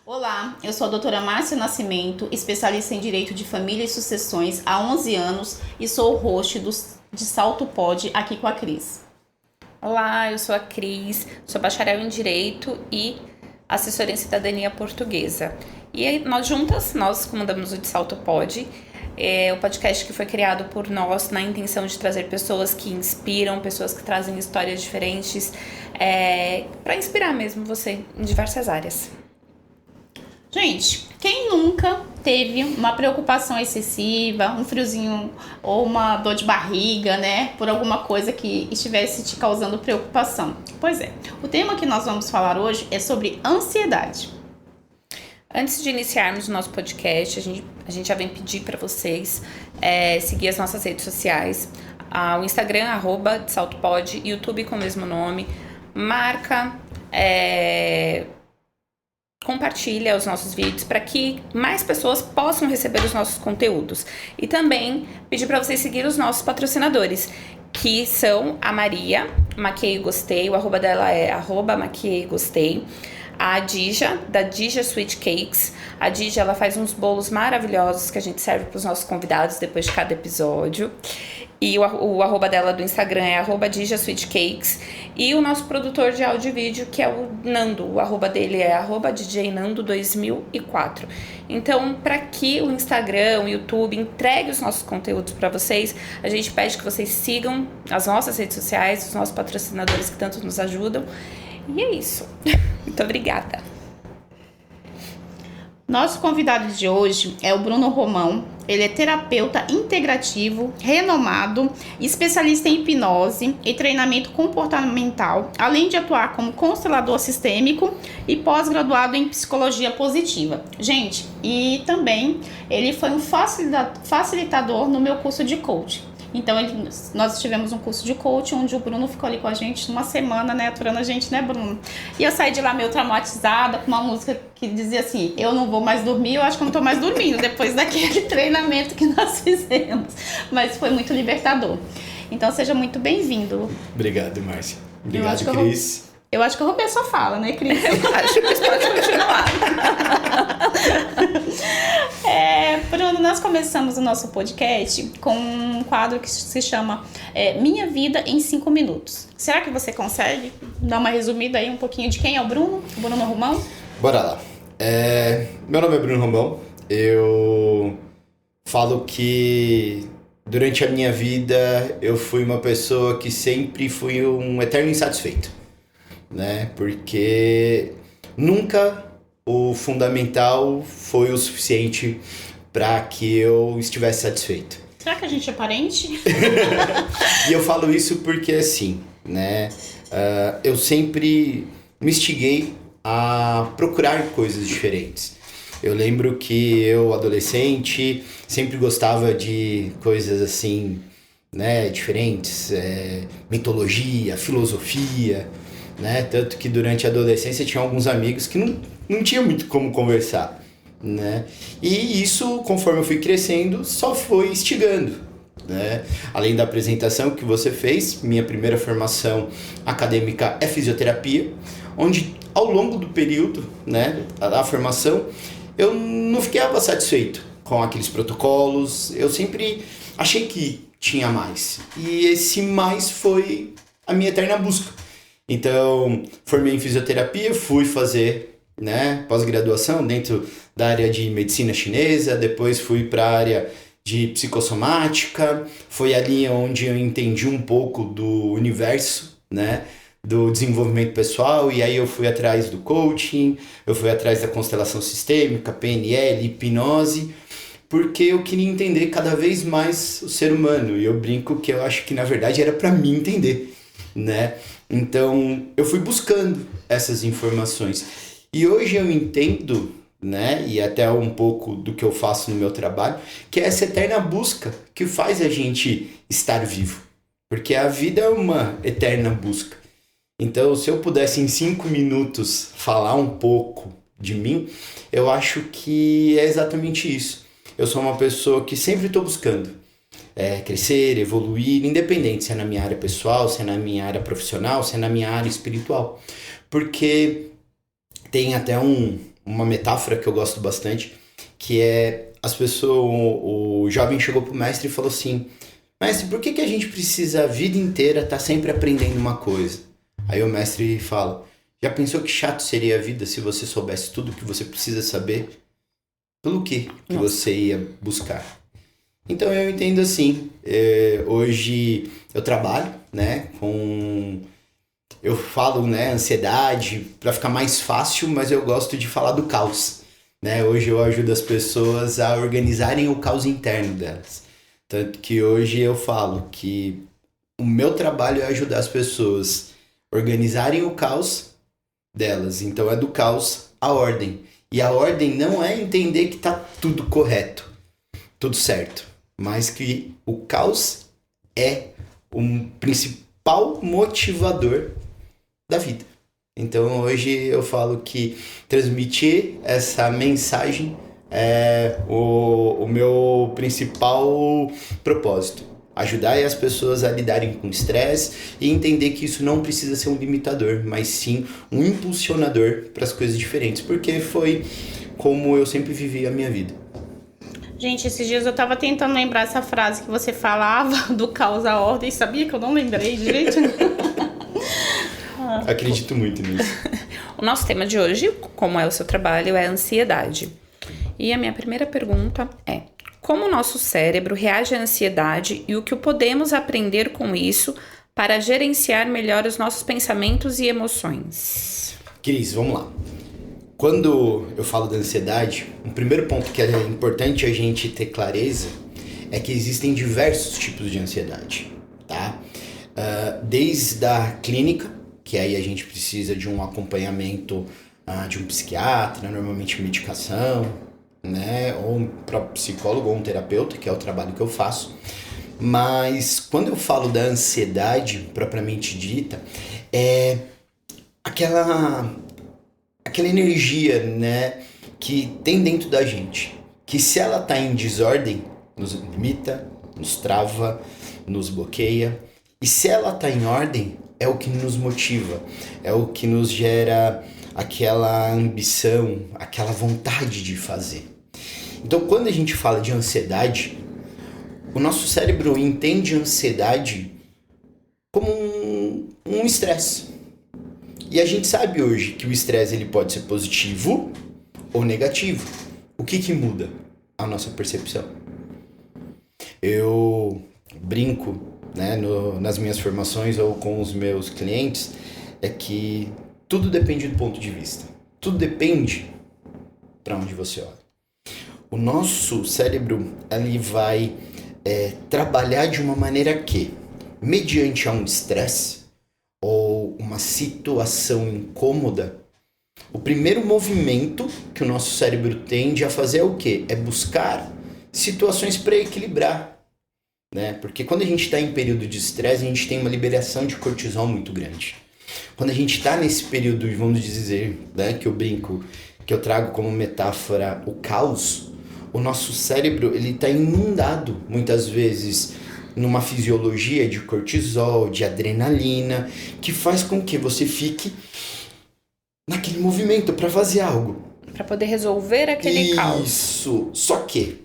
Olá, eu sou a doutora Márcia Nascimento, especialista em Direito de Família e Sucessões há 11 anos e sou o host de Salto Pod aqui com a Cris. Olá, eu sou a Cris, sou bacharel em Direito e assessora em Cidadania Portuguesa. E nós juntas, nós comandamos o De Salto Pod, o podcast que foi criado por nós na intenção de trazer pessoas que inspiram, pessoas que trazem histórias diferentes, para inspirar mesmo você em diversas áreas. Gente, quem nunca teve uma preocupação excessiva, um friozinho ou uma dor de barriga, né? Por alguma coisa que estivesse te causando preocupação? Pois é, o tema que nós vamos falar hoje é sobre ansiedade. Antes de iniciarmos o nosso podcast, a gente já vem pedir para vocês seguir as nossas redes sociais. O Instagram, @desaltopod, YouTube com o mesmo nome. Marca... compartilha os nossos vídeos para que mais pessoas possam receber os nossos conteúdos. E também pedir para vocês seguir os nossos patrocinadores, que são a Maria, Maquiei Gostei, o arroba dela é @maquiei gostei. A Dija, da Dija Sweet Cakes. A Dija, ela faz uns bolos maravilhosos que a gente serve para os nossos convidados depois de cada episódio. E o arroba dela do Instagram é @Dija Sweet Cakes. E o nosso produtor de áudio e vídeo, que é o Nando. O arroba dele é @DJNando2004. Então, para que o Instagram, o YouTube entregue os nossos conteúdos para vocês, a gente pede que vocês sigam as nossas redes sociais, os nossos patrocinadores que tanto nos ajudam. E é isso. Muito obrigada. Nosso convidado de hoje é o Bruno Romão. Ele é terapeuta integrativo, renomado, especialista em hipnose e treinamento comportamental, além de atuar como constelador sistêmico e pós-graduado em psicologia positiva. Gente, e também ele foi um facilitador no meu curso de coaching. Então, nós tivemos um curso de coaching onde o Bruno ficou ali com a gente uma semana, né, aturando a gente, né, Bruno? E eu saí de lá meio traumatizada com uma música que dizia assim, eu não vou mais dormir, eu acho que eu não tô mais dormindo depois daquele treinamento que nós fizemos. Mas foi muito libertador. Então, seja muito bem-vindo. Obrigado, Márcia. Obrigado, Cris. Eu acho que eu roubei a sua fala, né, Cris? Eu acho que você pode continuar. Bruno, nós começamos o nosso podcast com um quadro que se chama Minha Vida em 5 Minutos. Será que você consegue dar uma resumida aí um pouquinho de quem é o Bruno? Bruno Romão? Bora lá. Meu nome é Bruno Romão. Eu falo que durante a minha vida eu fui uma pessoa que sempre fui um eterno insatisfeito, né? Porque nunca o fundamental foi o suficiente para que eu estivesse satisfeito. Será que a gente é parente? E eu falo isso porque, assim, né? Eu sempre me instiguei a procurar coisas diferentes. Eu lembro que eu, adolescente, sempre gostava de coisas assim, né? Diferentes, mitologia, filosofia, né? Tanto que durante a adolescência tinha alguns amigos que não tinha muito como conversar, né? E isso, conforme eu fui crescendo, só foi instigando, né? Além da apresentação que você fez, minha primeira formação acadêmica é fisioterapia, onde ao longo do período, né, da formação, eu não ficava satisfeito com aqueles protocolos, eu sempre achei que tinha mais. E esse mais foi a minha eterna busca. Então, formei em fisioterapia, fui fazer, né, pós-graduação dentro da área de medicina chinesa, depois fui para a área de psicossomática, foi ali onde eu entendi um pouco do universo, né, do desenvolvimento pessoal, e aí eu fui atrás do coaching, eu fui atrás da constelação sistêmica, PNL, hipnose, porque eu queria entender cada vez mais o ser humano, e eu brinco que eu acho que na verdade era para mim entender, né? Então eu fui buscando essas informações, e hoje eu entendo, né, e até um pouco do que eu faço no meu trabalho, que é essa eterna busca que faz a gente estar vivo, porque a vida é uma eterna busca. Então, se eu pudesse em 5 minutos falar um pouco de mim, eu acho que é exatamente isso. Eu sou uma pessoa que sempre estou buscando. crescer, evoluir, independente se é na minha área pessoal, se é na minha área profissional, se é na minha área espiritual. Porque tem até uma metáfora que eu gosto bastante, que é as pessoas, o jovem chegou pro mestre e falou assim: mestre, por que a gente precisa a vida inteira estar sempre aprendendo uma coisa? Aí o mestre fala: já pensou que chato seria a vida se você soubesse tudo o que você precisa saber? Pelo que você ia buscar? Então eu entendo assim, hoje eu trabalho, né, eu falo, né, ansiedade para ficar mais fácil, mas eu gosto de falar do caos, né? Hoje eu ajudo as pessoas a organizarem o caos interno delas. Tanto que hoje eu falo que o meu trabalho é ajudar as pessoas a organizarem o caos delas. Então é do caos à ordem. E a ordem não é entender que tá tudo correto, tudo certo, mas que o caos é o principal motivador da vida. Então hoje eu falo que transmitir essa mensagem é o meu principal propósito. Ajudar as pessoas a lidarem com estresse e entender que isso não precisa ser um limitador, mas sim um impulsionador para as coisas diferentes, porque foi como eu sempre vivi a minha vida. Gente, esses dias eu tava tentando lembrar essa frase que você falava do caos à ordem, sabia que eu não lembrei de jeito nenhum. Acredito muito nisso. O nosso tema de hoje, como é o seu trabalho, é ansiedade. E a minha primeira pergunta é: como o nosso cérebro reage à ansiedade e o que podemos aprender com isso para gerenciar melhor os nossos pensamentos e emoções? Cris, vamos lá. Quando eu falo da ansiedade, o primeiro ponto que é importante a gente ter clareza é que existem diversos tipos de ansiedade, tá? Desde a clínica, que aí a gente precisa de um acompanhamento de um psiquiatra, normalmente medicação, né? Ou um próprio psicólogo ou um terapeuta, que é o trabalho que eu faço. Mas quando eu falo da ansiedade propriamente dita, é aquela energia, né, que tem dentro da gente, que se ela tá em desordem, nos limita, nos trava, nos bloqueia. E se ela tá em ordem, é o que nos motiva, é o que nos gera aquela ambição, aquela vontade de fazer. Então, quando a gente fala de ansiedade, o nosso cérebro entende a ansiedade como um estresse. E a gente sabe hoje que o estresse ele pode ser positivo ou negativo. O que muda? A nossa percepção. Eu brinco, né, nas minhas formações ou com os meus clientes, é que tudo depende do ponto de vista. Tudo depende para onde você olha. O nosso cérebro ele vai trabalhar de uma maneira que, mediante um estresse ou uma situação incômoda, o primeiro movimento que o nosso cérebro tende a fazer é o quê? É buscar situações para equilibrar, né? Porque quando a gente está em período de estresse, a gente tem uma liberação de cortisol muito grande. Quando a gente está nesse período, vamos dizer, né, que eu brinco, que eu trago como metáfora o caos, o nosso cérebro ele está inundado muitas vezes numa fisiologia de cortisol, de adrenalina, que faz com que você fique naquele movimento para fazer algo. Para poder resolver aquele caos. Isso. Só que,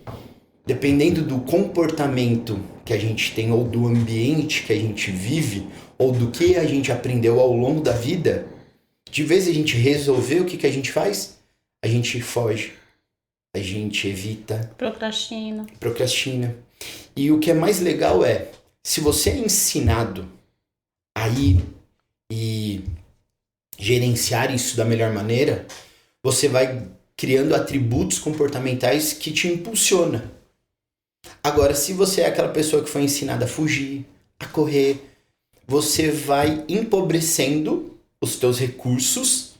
dependendo do comportamento que a gente tem, ou do ambiente que a gente vive, ou do que a gente aprendeu ao longo da vida, de vez a gente resolver, o que a gente faz? A gente foge. A gente evita. Procrastina. E o que é mais legal é, se você é ensinado a ir e gerenciar isso da melhor maneira, você vai criando atributos comportamentais que te impulsionam. Agora, se você é aquela pessoa que foi ensinada a fugir, a correr, você vai empobrecendo os teus recursos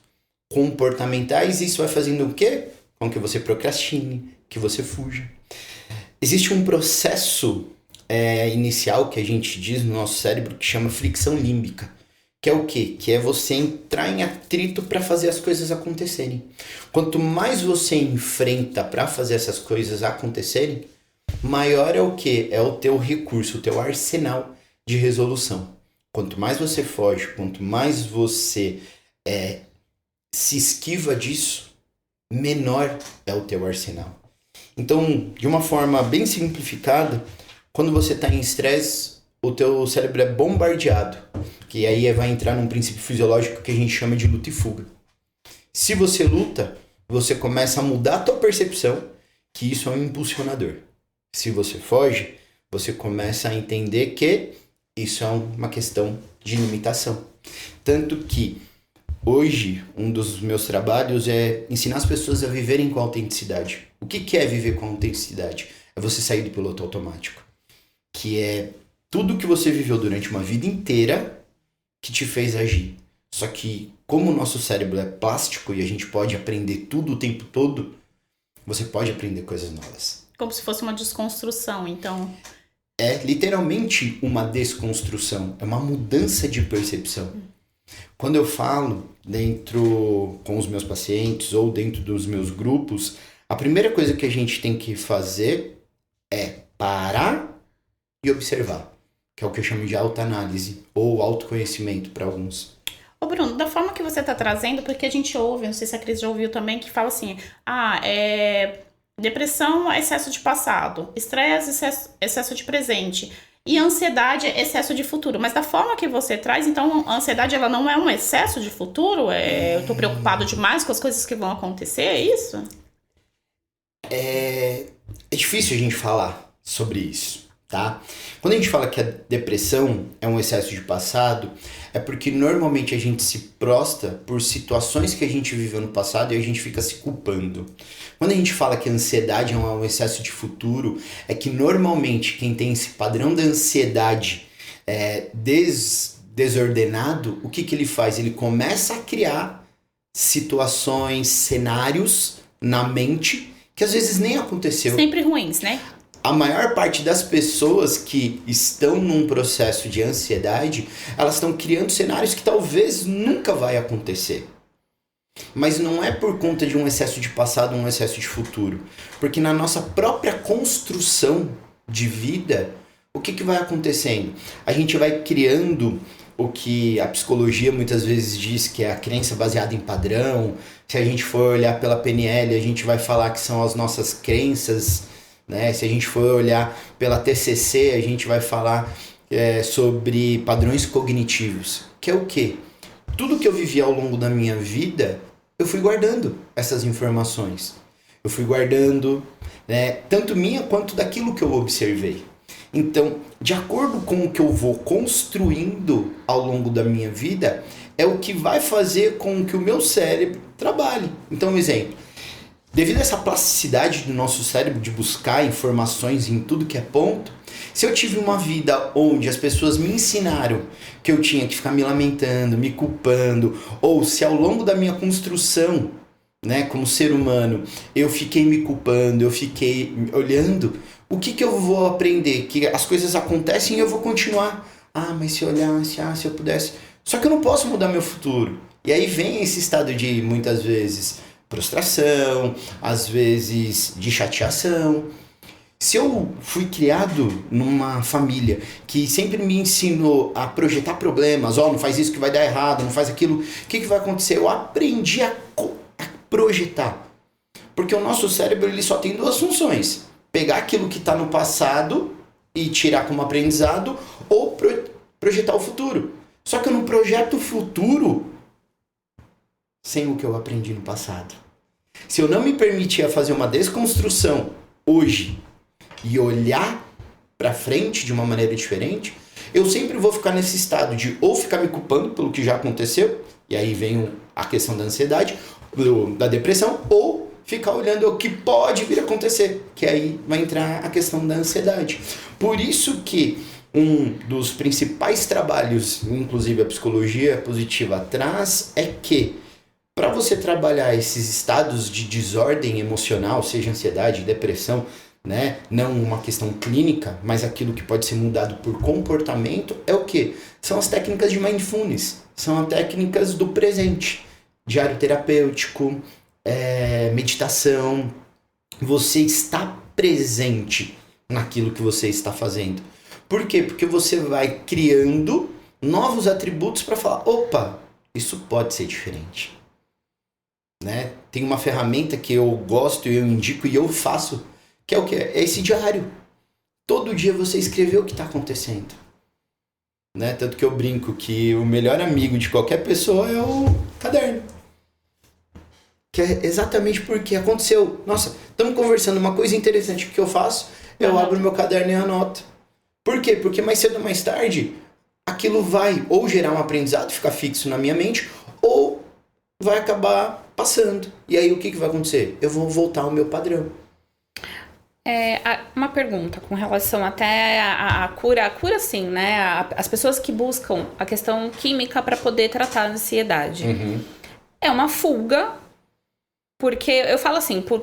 comportamentais e isso vai fazendo o quê? Com que você procrastine, que você fuja. Existe um processo inicial que a gente diz no nosso cérebro que chama fricção límbica. Que é o quê? Que é você entrar em atrito para fazer as coisas acontecerem. Quanto mais você enfrenta para fazer essas coisas acontecerem, maior é o quê? É o teu recurso, o teu arsenal de resolução. Quanto mais você foge, quanto mais você se esquiva disso, menor é o teu arsenal. Então, de uma forma bem simplificada, quando você está em estresse, o teu cérebro é bombardeado, que aí vai entrar num princípio fisiológico que a gente chama de luta e fuga. Se você luta, você começa a mudar a tua percepção, que isso é um impulsionador. Se você foge, você começa a entender que isso é uma questão de limitação. Tanto que hoje, um dos meus trabalhos é ensinar as pessoas a viverem com autenticidade. O que é viver com autenticidade? É você sair do piloto automático. Que é tudo que você viveu durante uma vida inteira que te fez agir. Só que, como o nosso cérebro é plástico e a gente pode aprender tudo o tempo todo, você pode aprender coisas novas. Como se fosse uma desconstrução, então... É literalmente uma desconstrução, é uma mudança de percepção. Quando eu falo com os meus pacientes ou dentro dos meus grupos, a primeira coisa que a gente tem que fazer é parar e observar, que é o que eu chamo de autoanálise ou autoconhecimento para alguns. Ô Bruno, da forma que você está trazendo, porque a gente ouve, não sei se a Cris já ouviu também, que fala assim, depressão é excesso de passado, estresse é excesso de presente e ansiedade é excesso de futuro. Mas da forma que você traz, então a ansiedade ela não é um excesso de futuro? Eu tô preocupado demais com as coisas que vão acontecer, é isso? É difícil a gente falar sobre isso, tá? Quando a gente fala que a depressão é um excesso de passado, é porque normalmente a gente se prostra por situações que a gente viveu no passado e a gente fica se culpando. Quando a gente fala que a ansiedade é um excesso de futuro, é que normalmente quem tem esse padrão da ansiedade desordenado, o que ele faz? Ele começa a criar situações, cenários na mente que às vezes nem aconteceu. Sempre ruins, né? A maior parte das pessoas que estão num processo de ansiedade, elas estão criando cenários que talvez nunca vai acontecer. Mas não é por conta de um excesso de passado ou um excesso de futuro. Porque na nossa própria construção de vida, o que vai acontecendo? A gente vai criando o que a psicologia muitas vezes diz que é a crença baseada em padrão. Se a gente for olhar pela PNL, a gente vai falar que são as nossas crenças, né? Se a gente for olhar pela TCC, a gente vai falar sobre padrões cognitivos. Que é o quê? Tudo que eu vivi ao longo da minha vida, eu fui guardando essas informações. Eu fui guardando, né, tanto minha quanto daquilo que eu observei. Então, de acordo com o que eu vou construindo ao longo da minha vida, é o que vai fazer com que o meu cérebro trabalhe. Então, um exemplo. Devido a essa plasticidade do nosso cérebro de buscar informações em tudo que é ponto, se eu tive uma vida onde as pessoas me ensinaram que eu tinha que ficar me lamentando, me culpando, ou se ao longo da minha construção, né, como ser humano, eu fiquei me culpando, eu fiquei olhando, o que eu vou aprender? Que as coisas acontecem e eu vou continuar. Mas se eu olhasse, se eu pudesse... Só que eu não posso mudar meu futuro. E aí vem esse estado de, muitas vezes, frustração, às vezes de chateação. Se eu fui criado numa família que sempre me ensinou a projetar problemas, não faz isso que vai dar errado, não faz aquilo, o que vai acontecer? Eu aprendi a projetar. Porque o nosso cérebro ele só tem duas funções. Pegar aquilo que está no passado e tirar como aprendizado ou projetar o futuro. Só que eu não projeto o futuro sem o que eu aprendi no passado. Se eu não me permitir fazer uma desconstrução hoje e olhar para frente de uma maneira diferente, eu sempre vou ficar nesse estado de ou ficar me culpando pelo que já aconteceu, e aí vem a questão da ansiedade, da depressão, ou ficar olhando o que pode vir a acontecer, que aí vai entrar a questão da ansiedade. Por isso que um dos principais trabalhos, inclusive a psicologia positiva traz, é que para você trabalhar esses estados de desordem emocional, seja ansiedade, depressão, né, não uma questão clínica, mas aquilo que pode ser mudado por comportamento, é o quê? São as técnicas de mindfulness, são as técnicas do presente, diário terapêutico, meditação. Você está presente naquilo que você está fazendo. Por quê? Porque você vai criando novos atributos para falar, opa, isso pode ser diferente. Né? Tem uma ferramenta que eu gosto e eu indico e eu faço, que é o quê? É esse diário. Todo dia você escreveu o que está acontecendo. Né? Tanto que eu brinco que o melhor amigo de qualquer pessoa é o caderno. Que é exatamente porque aconteceu. Nossa, estamos conversando, uma coisa interessante que eu faço, eu abro meu caderno e anoto. Por quê? Porque mais cedo ou mais tarde, aquilo vai ou gerar um aprendizado, ficar fixo na minha mente, ou vai acabar passando. E aí o que vai acontecer? Eu vou voltar ao meu padrão. Uma pergunta com relação até a cura. A cura, sim, né? As pessoas que buscam a questão química para poder tratar a ansiedade. É uma fuga, porque eu falo assim, por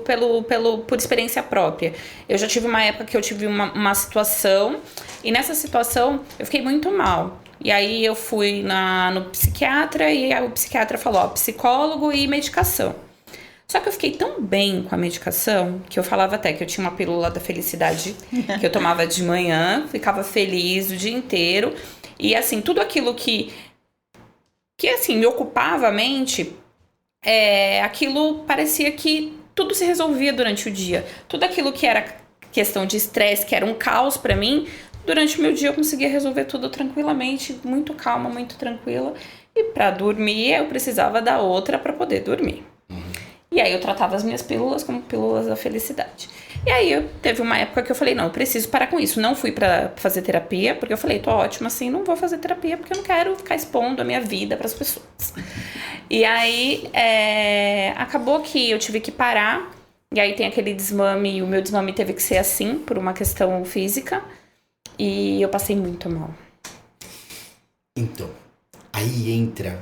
experiência própria. Eu já tive uma época que eu tive uma situação, e nessa situação eu fiquei muito mal. E aí eu fui no psiquiatra, e aí o psiquiatra falou, ó, psicólogo e medicação. Só que eu fiquei tão bem com a medicação, que eu falava até que eu tinha uma pílula da felicidade, que eu tomava de manhã, ficava feliz o dia inteiro. E assim, tudo aquilo que assim, me ocupava a mente, aquilo parecia que tudo se resolvia durante o dia. Tudo aquilo que era questão de estresse, que era um caos pra mim, durante o meu dia eu conseguia resolver tudo tranquilamente, muito calma, muito tranquila. E pra dormir, eu precisava da outra pra poder dormir. E aí eu tratava as minhas pílulas como pílulas da felicidade. E aí teve uma época que eu falei, não, eu preciso parar com isso. Não fui pra fazer terapia, porque eu falei, tô ótima assim, não vou fazer terapia, porque eu não quero ficar expondo a minha vida pras pessoas. E aí acabou que eu tive que parar. E aí tem aquele desmame, e o meu desmame teve que ser assim, por uma questão física. E eu passei muito mal. Então, aí entra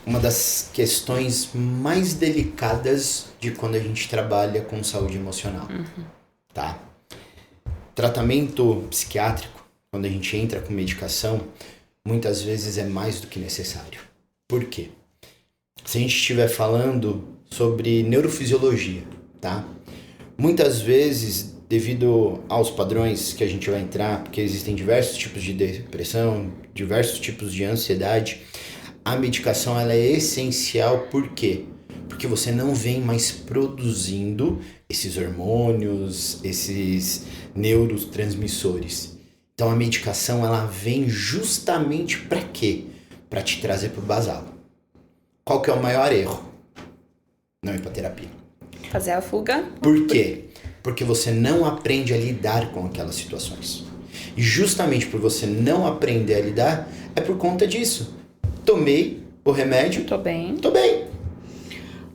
uma das questões mais delicadas de quando a gente trabalha com saúde emocional. Tá? Tratamento psiquiátrico, quando a gente entra com medicação, muitas vezes é mais do que necessário. Por quê? Se a gente estiver falando sobre neurofisiologia, tá? Muitas vezes, devido aos padrões que a gente vai entrar, porque existem diversos tipos de depressão, diversos tipos de ansiedade, a medicação ela é essencial. Por quê? Porque você não vem mais produzindo esses hormônios, esses neurotransmissores. Então a medicação ela vem justamente para quê? Para te trazer para o basal. Qual que é o maior erro? Não ir para terapia. Fazer a fuga. Por quê? Porque você não aprende a lidar com aquelas situações. E justamente por você não aprender a lidar, é por conta disso. Tomei o remédio. Tô bem.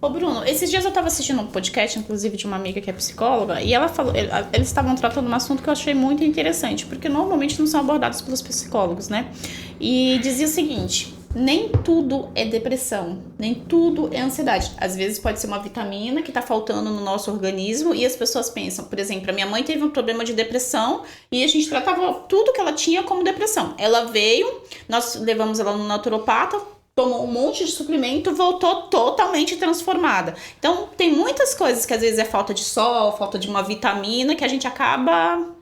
Ô Bruno, esses dias eu tava assistindo um podcast, inclusive de uma amiga que é psicóloga, e ela falou, eles estavam tratando um assunto que eu achei muito interessante, porque normalmente não são abordados pelos psicólogos, né? E dizia o seguinte, nem tudo é depressão, nem tudo é ansiedade. Às vezes pode ser uma vitamina que tá faltando no nosso organismo e as pessoas pensam, por exemplo, a minha mãe teve um problema de depressão e a gente tratava tudo que ela tinha como depressão. Ela veio, nós levamos ela no naturopata, tomou um monte de suplemento, voltou totalmente transformada. Então, tem muitas coisas que às vezes é falta de sol, falta de uma vitamina, que a gente acaba...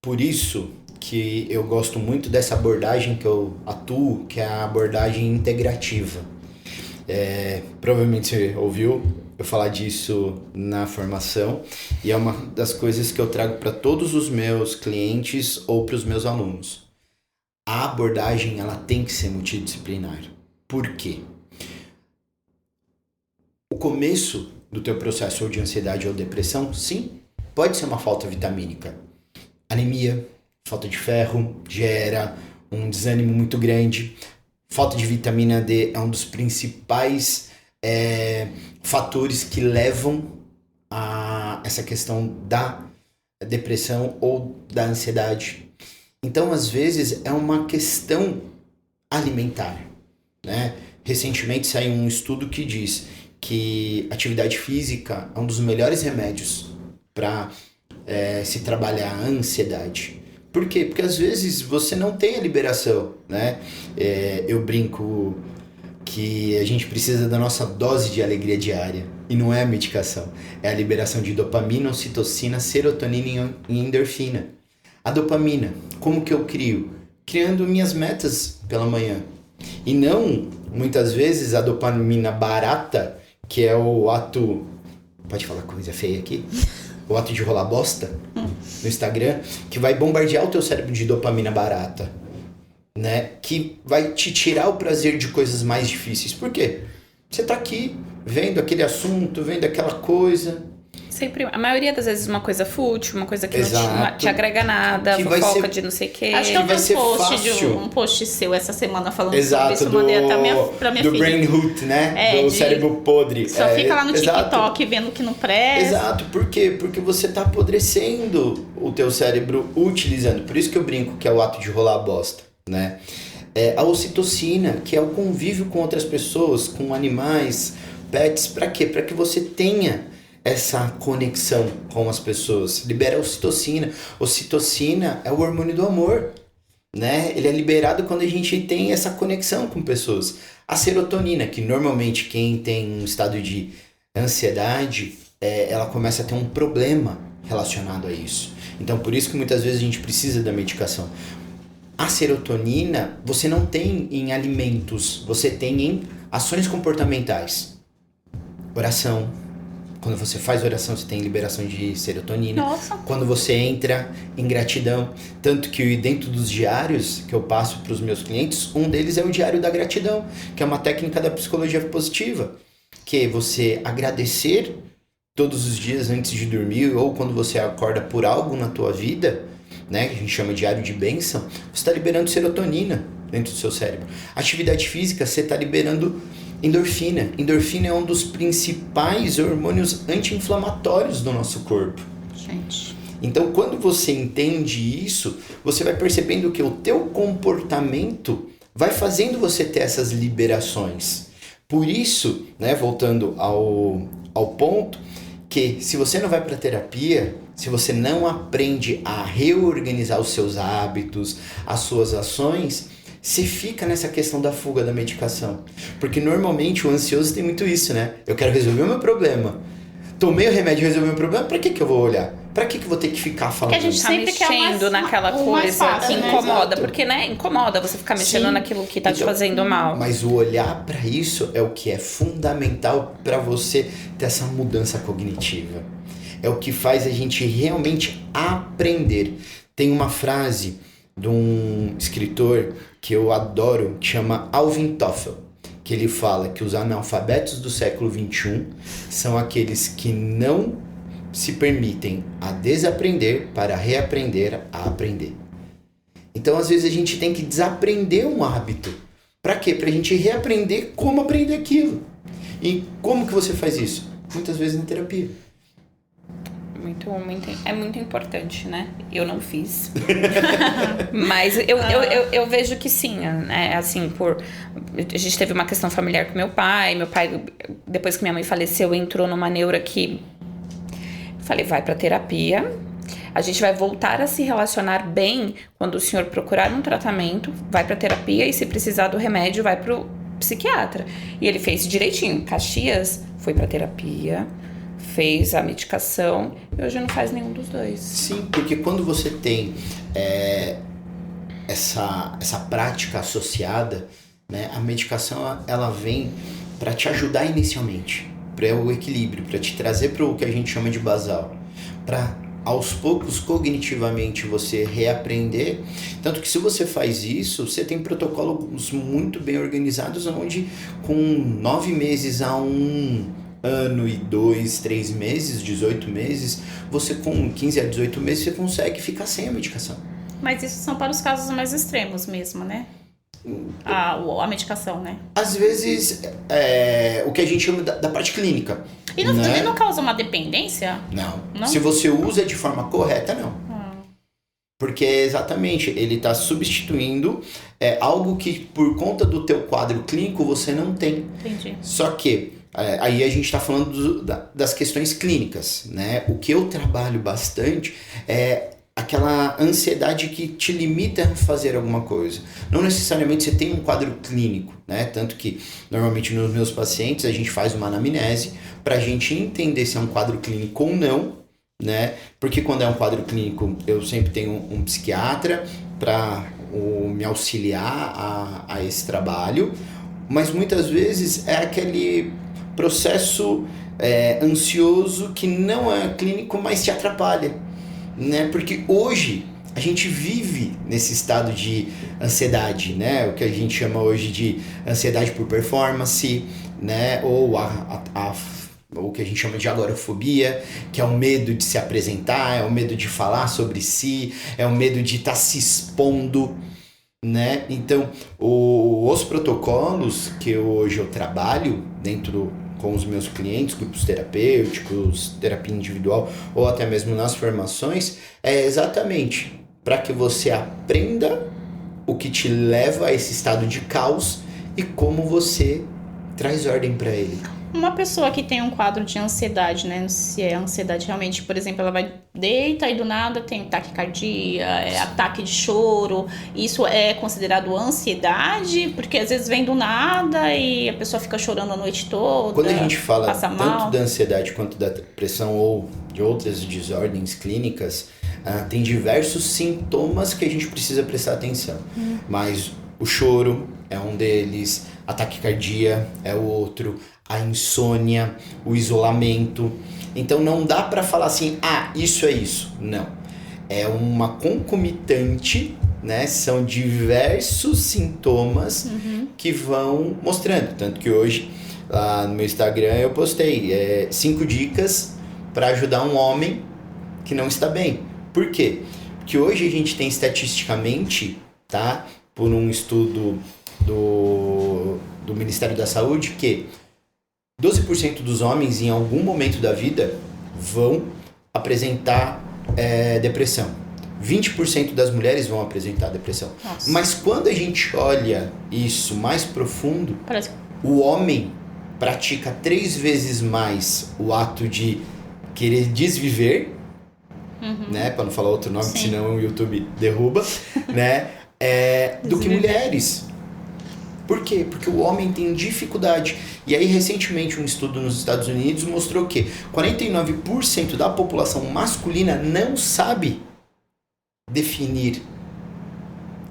Por isso que eu gosto muito dessa abordagem que eu atuo, que é a abordagem integrativa. Provavelmente você ouviu eu falar disso na formação, e é uma das coisas que eu trago para todos os meus clientes ou para os meus alunos. A abordagem ela tem que ser multidisciplinar. Por quê? O começo do teu processo ou de ansiedade ou depressão, sim, pode ser uma falta vitamínica. Anemia, falta de ferro, gera um desânimo muito grande. Falta de vitamina D é um dos principais fatores que levam a essa questão da depressão ou da ansiedade. Então, às vezes, é uma questão alimentar, né? Recentemente saiu um estudo que diz que atividade física é um dos melhores remédios para se trabalhar a ansiedade. Por quê? Porque às vezes você não tem a liberação, né? Eu brinco que a gente precisa da nossa dose de alegria diária. E não é a medicação. É a liberação de dopamina, ocitocina, serotonina e endorfina. A dopamina, como que eu crio? Criando minhas metas pela manhã. E não, muitas vezes, a dopamina barata, que é o ato... Pode falar coisa feia aqui? O ato de rolar bosta no Instagram, que vai bombardear o teu cérebro de dopamina barata, né? Que vai te tirar o prazer de coisas mais difíceis. Por quê? Você tá aqui, vendo aquele assunto, vendo aquela coisa... Sempre, a maioria das vezes uma coisa fútil, uma coisa que Exato. não te agrega nada, Que vai fofoca ser- de não sei o quê. Acho que eu vai vi ser um post seu essa semana falando Exato, sobre isso. Eu mandei até pra minha do filha. brain root, né? Do cérebro podre. Só fica lá no exato. TikTok vendo o que não presta. Exato, por quê? Porque você tá apodrecendo o teu cérebro utilizando. Por isso que eu brinco que é o ato de rolar a bosta, né? A ocitocina, que é o convívio com outras pessoas, com animais, pets, pra quê? Pra que você tenha essa conexão com as pessoas. Libera a ocitocina. Ocitocina é o hormônio do amor, né? Ele é liberado quando a gente tem essa conexão com pessoas. A serotonina, que normalmente quem tem um estado de ansiedade, ela começa a ter um problema relacionado a isso. Então, por isso que muitas vezes a gente precisa da medicação. A serotonina, você não tem em alimentos, você tem em ações comportamentais. Oração. Quando você faz oração, você tem liberação de serotonina. Nossa. Quando você entra em gratidão. Tanto que dentro dos diários que eu passo para os meus clientes, um deles é o diário da gratidão, que é uma técnica da psicologia positiva. Que é você agradecer todos os dias antes de dormir, ou quando você acorda por algo na tua vida, né, que a gente chama de diário de bênção, você está liberando serotonina dentro do seu cérebro. Atividade física, você está liberando endorfina. Endorfina é um dos principais hormônios anti-inflamatórios do nosso corpo. Gente. Então, quando você entende isso, você vai percebendo que o teu comportamento vai fazendo você ter essas liberações. Por isso, né, voltando ao ponto, que se você não vai para terapia, se você não aprende a reorganizar os seus hábitos, as suas ações, você fica nessa questão da fuga da medicação. Porque normalmente o ansioso tem muito isso, né? Eu quero resolver o meu problema. Tomei o remédio e resolvi o meu problema, pra que eu vou olhar? Pra que eu vou ter que ficar falando? Porque a gente Tá sempre quer o mais- mexendo naquela o mais coisa fácil, que né? incomoda. Exato. Porque, né, incomoda você ficar mexendo Sim. naquilo que tá te Então, fazendo mal. Mas o olhar pra isso é o que é fundamental pra você ter essa mudança cognitiva. É o que faz a gente realmente aprender. Tem uma frase de um escritor que eu adoro, que chama Alvin Toffel, que ele fala que os analfabetos do século XXI são aqueles que não se permitem a desaprender para reaprender a aprender. Então, às vezes, a gente tem que desaprender um hábito. Para quê? Para a gente reaprender como aprender aquilo. E como que você faz isso? Muitas vezes na terapia. É muito importante, né? Eu não fiz. Mas eu vejo que sim, né? Assim, a gente teve uma questão familiar com meu pai. Meu pai, depois que minha mãe faleceu, entrou numa neura que... Falei, vai pra terapia. A gente vai voltar a se relacionar bem quando o senhor procurar um tratamento. Vai pra terapia e se precisar do remédio, vai pro psiquiatra. E ele fez direitinho. Caxias foi pra terapia, fez a medicação e hoje não faz nenhum dos dois. Sim, porque quando você tem essa prática associada, né, a medicação ela vem para te ajudar inicialmente, para o equilíbrio, para te trazer para o que a gente chama de basal, para aos poucos cognitivamente você reaprender. Tanto que se você faz isso, você tem protocolos muito bem organizados, onde com 9 meses a 1 ano e 2, 3 meses, 18 meses, você com 15 a 18 meses, você consegue ficar sem a medicação. Mas isso são para os casos mais extremos mesmo, né? A medicação, né? Às vezes, o que a gente chama da parte clínica. E não, né? ele não causa uma dependência? Não. Se você usa de forma correta, não. Porque exatamente, ele está substituindo algo que por conta do teu quadro clínico você não tem. Entendi. Só que aí a gente está falando das questões clínicas, né? O que eu trabalho bastante é aquela ansiedade que te limita a fazer alguma coisa. Não necessariamente você tem um quadro clínico, né? Tanto que, normalmente, nos meus pacientes, a gente faz uma anamnese para a gente entender se é um quadro clínico ou não, né? Porque quando é um quadro clínico, eu sempre tenho um psiquiatra para me auxiliar a esse trabalho, mas muitas vezes é aquele processo ansioso que não é clínico, mas te atrapalha, né? Porque hoje a gente vive nesse estado de ansiedade, né? O que a gente chama hoje de ansiedade por performance, né? Ou o que a gente chama de agorafobia, que é o medo de se apresentar, é o medo de falar sobre si, é o medo de estar se expondo, né? Então, os protocolos que hoje eu trabalho com os meus clientes, grupos terapêuticos, terapia individual ou até mesmo nas formações, é exatamente para que você aprenda o que te leva a esse estado de caos e como você traz ordem para ele. Uma pessoa que tem um quadro de ansiedade, né? Não sei se é ansiedade realmente, por exemplo, ela vai deita e do nada tem taquicardia, ataque de choro. Isso é considerado ansiedade? Porque às vezes vem do nada e a pessoa fica chorando a noite toda. Quando a gente fala passa tanto mal. da ansiedade quanto da depressão ou de outras desordens clínicas, tem diversos sintomas que a gente precisa prestar atenção. Mas o choro é um deles, a taquicardia é o outro, a insônia, o isolamento. Então não dá para falar assim, isso é isso. Não. É uma concomitante, né? São diversos sintomas que vão mostrando. Tanto que hoje, lá no meu Instagram, eu postei 5 dicas para ajudar um homem que não está bem. Por quê? Porque hoje a gente tem estatisticamente, tá? Por um estudo do Ministério da Saúde, que 12% dos homens, em algum momento da vida, vão apresentar depressão. 20% das mulheres vão apresentar depressão. Nossa. Mas quando a gente olha isso mais profundo, Parece... o homem pratica 3 vezes mais o ato de querer desviver, né? Para não falar outro nome, Sim. senão o YouTube derruba, né? Do que mulheres. Por quê? Porque o homem tem dificuldade. E aí, recentemente, um estudo nos Estados Unidos mostrou que 49% da população masculina não sabe definir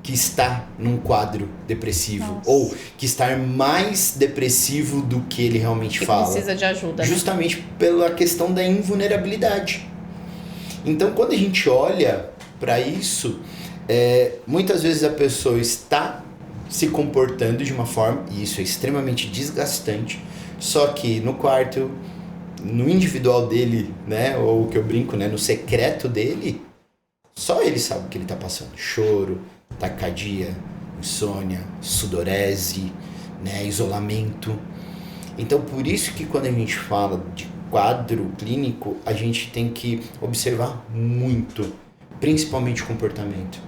que está num quadro depressivo. Nossa. Ou que está mais depressivo do que ele realmente que fala. precisa de ajuda. Né? Justamente pela questão da invulnerabilidade. Então, quando a gente olha para isso, muitas vezes a pessoa está se comportando de uma forma, e isso é extremamente desgastante, só que no quarto, no individual dele, né, ou o que eu brinco, né, no secreto dele, só ele sabe o que ele está passando. Choro, taquicardia, insônia, sudorese, né, isolamento. Então, por isso que quando a gente fala de quadro clínico, a gente tem que observar muito, principalmente o comportamento.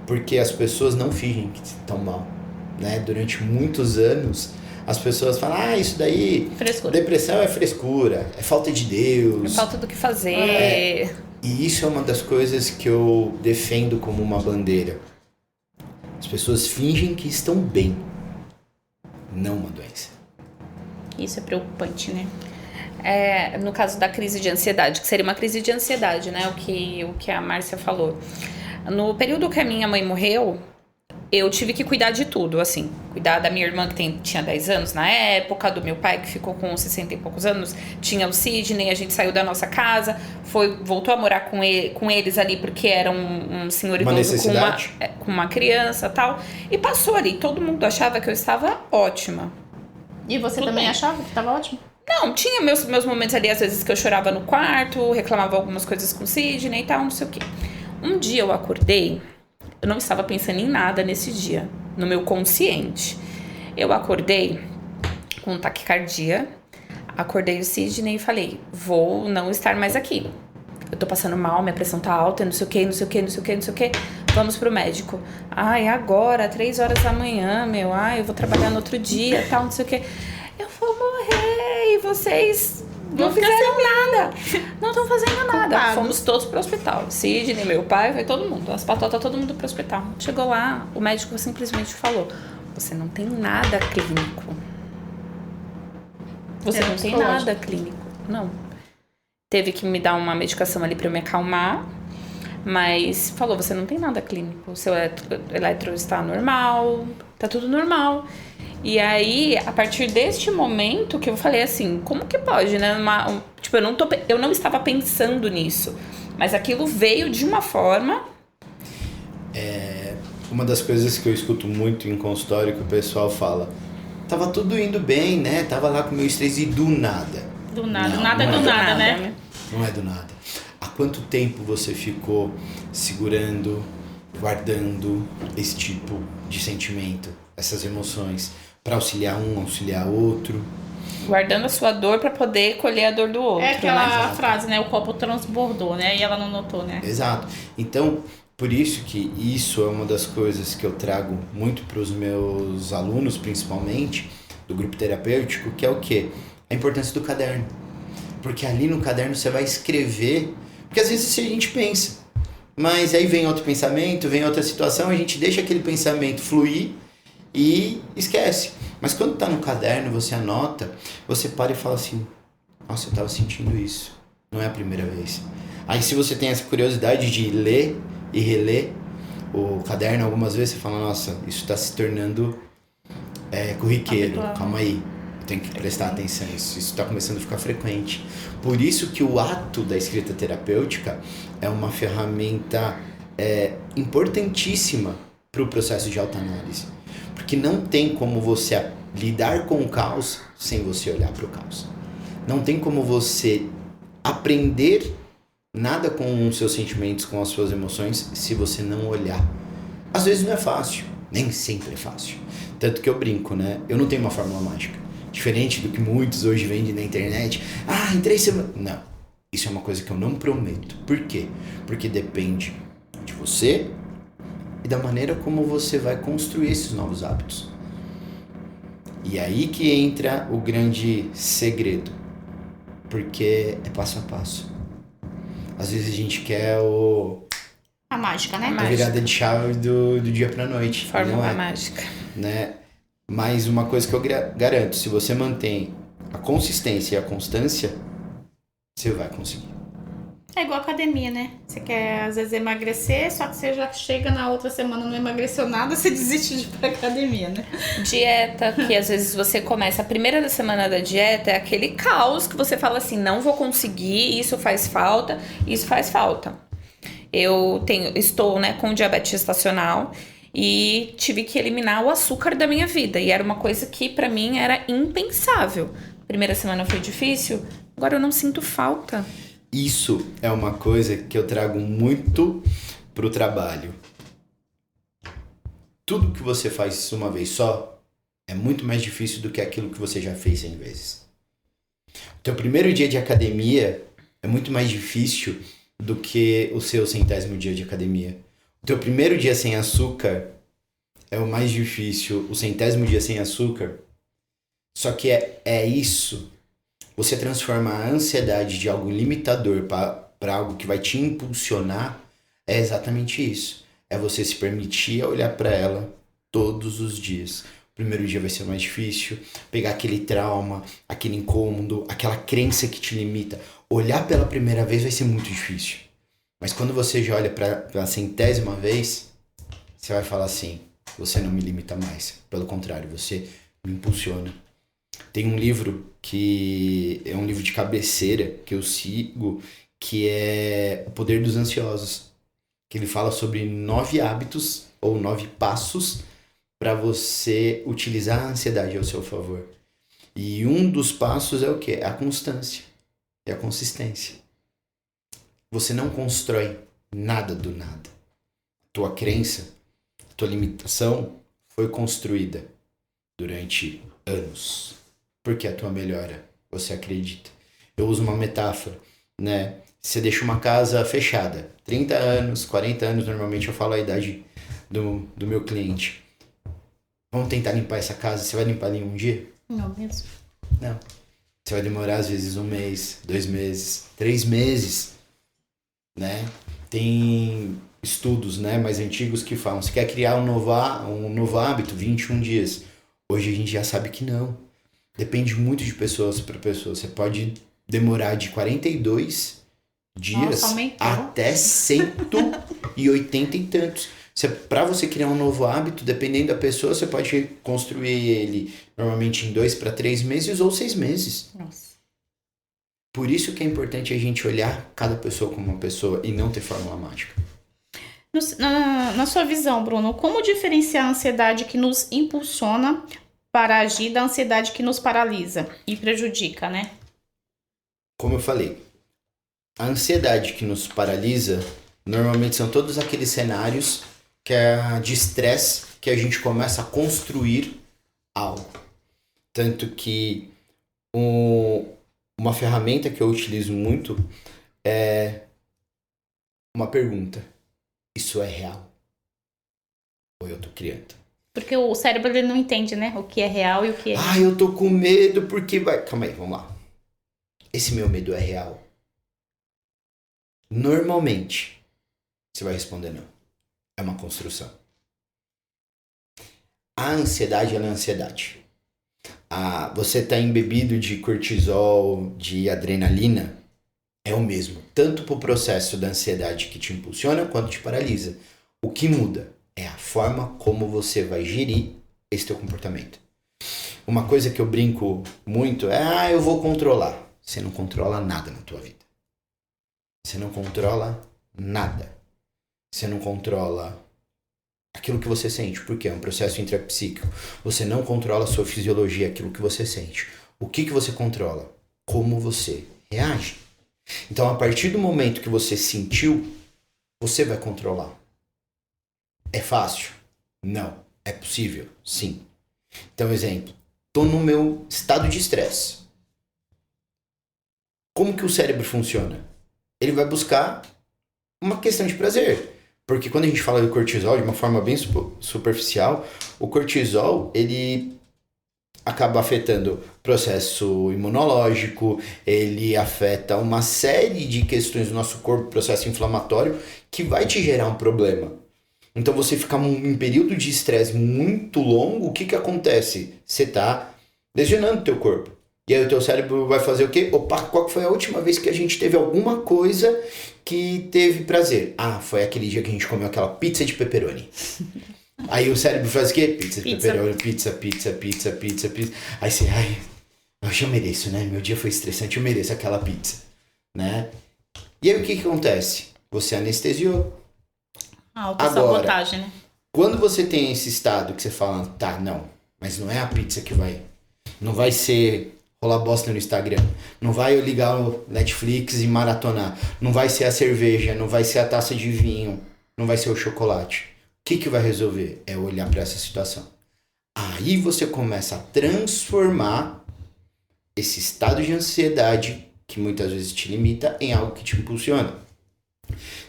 Porque as pessoas não fingem que estão mal, né? Durante muitos anos, as pessoas falam, isso daí, Frescura. Depressão é frescura, é falta de Deus. É falta do que fazer. E isso é uma das coisas que eu defendo como uma bandeira. As pessoas fingem que estão bem, não uma doença. Isso é preocupante, né? No caso da crise de ansiedade, que seria uma crise de ansiedade, né? O que a Márcia falou. No período que a minha mãe morreu, eu tive que cuidar de tudo, assim. Cuidar da minha irmã, que tinha 10 anos na época, do meu pai, que ficou com 60 e poucos anos, tinha o Sidney, a gente saiu da nossa casa, voltou a morar com eles ali, porque era um senhor idoso com uma criança e tal. E passou ali, todo mundo achava que eu estava ótima. E você Tudo também bem. achava que estava ótimo? Não, tinha meus momentos ali, às vezes, que eu chorava no quarto, reclamava algumas coisas com o Sidney e tal, não sei o quê. Um dia eu acordei, eu não estava pensando em nada nesse dia, no meu consciente. Eu acordei com taquicardia, acordei o Sidney e falei, vou não estar mais aqui. Eu tô passando mal, minha pressão tá alta, não sei o que, não sei o que, não sei o que, não sei o que. Vamos pro médico. Agora, 3 horas da manhã, eu vou trabalhar no outro dia, tal, não sei o que. Eu vou morrer e vocês Não fizeram nada. Não estão fazendo nada. Culpados. Fomos todos pro hospital. Sidney, meu pai, foi todo mundo. As patotas, todo mundo pro hospital. Chegou lá, o médico simplesmente falou: você não tem nada clínico. Você não tem psicológico. nada clínico. Não. Teve que me dar uma medicação ali pra eu me acalmar. Mas falou, você não tem nada clínico. O seu eletro está normal. Tá tudo normal. E aí, a partir deste momento que eu falei assim, como que pode, né? Tipo, eu não estava pensando nisso. Mas aquilo veio de uma forma... Uma das coisas que eu escuto muito em consultório que o pessoal fala, tava tudo indo bem, né? Tava lá com o meu estresse e do nada. Do nada. Não, Nada é não do é nada, né? Não é do nada. Há quanto tempo você ficou segurando, guardando esse tipo de sentimento, essas emoções, para auxiliar um, auxiliar outro? Guardando a sua dor pra poder colher a dor do outro. É aquela né? frase, né? O copo transbordou, né? E ela não notou, né? Exato. Então, por isso que isso é uma das coisas que eu trago muito para os meus alunos, principalmente, do grupo terapêutico, que é o quê? A importância do caderno. Porque ali no caderno você vai escrever, porque às vezes a gente pensa, mas aí vem outro pensamento, vem outra situação, a gente deixa aquele pensamento fluir e esquece. Mas quando tá no caderno, você anota, você para e fala assim, nossa, eu tava sentindo isso, não é a primeira vez. Aí se você tem essa curiosidade de ler e reler o caderno algumas vezes, você fala, nossa, isso tá se tornando corriqueiro, Habitual. calma aí. Tem que prestar atenção nisso. Isso está começando a ficar frequente. Por isso que o ato da escrita terapêutica é uma ferramenta importantíssima para o processo de autoanálise. Porque não tem como você lidar com o caos sem você olhar para o caos. Não tem como você aprender nada com os seus sentimentos, com as suas emoções, se você não olhar. Às vezes não é fácil, nem sempre é fácil. Tanto que eu brinco, né? Eu não tenho uma fórmula mágica. Diferente do que muitos hoje vendem na internet. Em 3 semanas... Não. Isso é uma coisa que eu não prometo. Por quê? Porque depende de você e da maneira como você vai construir esses novos hábitos. E aí que entra o grande segredo. Porque é passo a passo. Às vezes a gente quer A mágica, né? a virada de chave do dia pra noite. Fórmula Não é, mágica. né? Mas uma coisa que eu garanto, se você mantém a consistência e a constância, você vai conseguir. É igual academia, né? Você quer, às vezes, emagrecer, só que você já chega na outra semana, não emagreceu nada, você desiste de ir pra academia, né? Dieta, que às vezes você começa a primeira da semana da dieta, é aquele caos que você fala assim, não vou conseguir, isso faz falta. Estou, né, com diabetes gestacional e tive que eliminar o açúcar da minha vida. E era uma coisa que pra mim era impensável. Primeira semana foi difícil, agora eu não sinto falta. Isso é uma coisa que eu trago muito pro trabalho. Tudo que você faz uma vez só é muito mais difícil do que aquilo que você já fez 100 vezes. O teu primeiro dia de academia é muito mais difícil do que o seu 100º dia de academia. O teu primeiro dia sem açúcar é o mais difícil, o 100º dia sem açúcar. Só que é isso. Você transforma a ansiedade de algo limitador para algo que vai te impulsionar, é exatamente isso. É você se permitir olhar para ela todos os dias. O primeiro dia vai ser mais difícil, pegar aquele trauma, aquele incômodo, aquela crença que te limita. Olhar pela primeira vez vai ser muito difícil. Mas quando você já olha para a 100ª vez, você vai falar assim, você não me limita mais. Pelo contrário, você me impulsiona. Tem um livro que é um livro de cabeceira que eu sigo, que é O Poder dos Ansiosos. Que ele fala sobre 9 hábitos ou 9 passos para você utilizar a ansiedade ao seu favor. E um dos passos é o quê? É a constância. É a consistência. Você não constrói nada do nada. Tua crença, tua limitação foi construída durante anos. Porque a tua melhora, você acredita. Eu uso uma metáfora, né? Você deixa uma casa fechada, 30 anos, 40 anos, normalmente eu falo a idade do meu cliente. Vamos tentar limpar essa casa, você vai limpar em um dia? Não mesmo. Não. Você vai demorar às vezes 1 mês, 2 meses, 3 meses, né? Tem estudos, né, mais antigos que falam, você quer criar um novo hábito, 21 dias. Hoje a gente já sabe que não. Depende muito de pessoas para pessoa. Você pode demorar de 42 dias até 180 e tantos. Para você criar um novo hábito, dependendo da pessoa, você pode construir ele normalmente em 2 para 3 meses ou 6 meses. Nossa. Por isso que é importante a gente olhar cada pessoa como uma pessoa e não ter fórmula mágica. Na sua visão, Bruno, como diferenciar a ansiedade que nos impulsiona para agir da ansiedade que nos paralisa e prejudica, né? Como eu falei, a ansiedade que nos paralisa normalmente são todos aqueles cenários de estresse que a gente começa a construir algo. Tanto que uma ferramenta que eu utilizo muito é uma pergunta. Isso é real? Ou eu tô criando? Porque o cérebro ele não entende, né? O que é real e o que é... Eu tô com medo porque vai... Calma aí, vamos lá. Esse meu medo é real? Normalmente, você vai responder não. É uma construção. A ansiedade, ela é ansiedade. Você tá embebido de cortisol, de adrenalina, é o mesmo. Tanto pro processo da ansiedade que te impulsiona, quanto te paralisa. O que muda é a forma como você vai gerir esse teu comportamento. Uma coisa que eu brinco muito é, eu vou controlar. Você não controla nada na tua vida. Você não controla nada. Você não controla aquilo que você sente, porque é um processo intrapsíquico. Você não controla a sua fisiologia, aquilo que você sente. O que você controla? Como você reage. Então, a partir do momento que você sentiu, você vai controlar. É fácil? Não. É possível? Sim. Então, exemplo. Estou no meu estado de estresse. Como que o cérebro funciona? Ele vai buscar uma questão de prazer. Porque quando a gente fala do cortisol de uma forma bem superficial, o cortisol, ele acaba afetando o processo imunológico, ele afeta uma série de questões do nosso corpo, processo inflamatório, que vai te gerar um problema. Então você ficar em período de estresse muito longo, o que acontece? Você está lesionando o teu corpo. E aí o teu cérebro vai fazer o quê? Opa, qual foi a última vez que a gente teve alguma coisa que teve prazer? Foi aquele dia que a gente comeu aquela pizza de pepperoni. Aí o cérebro faz o quê? Pizza de pepperoni, pizza. Aí você, eu mereço, né? Meu dia foi estressante, eu mereço aquela pizza, né? E aí o que acontece? Você anestesiou. Autossabotagem, né? Quando você tem esse estado que você fala, não, mas não é a pizza que vai... Não vai ser rolar bosta no Instagram. Não vai eu ligar o Netflix e maratonar. Não vai ser a cerveja, não vai ser a taça de vinho, não vai ser o chocolate. O que vai resolver? É olhar para essa situação. Aí você começa a transformar esse estado de ansiedade, que muitas vezes te limita, em algo que te impulsiona.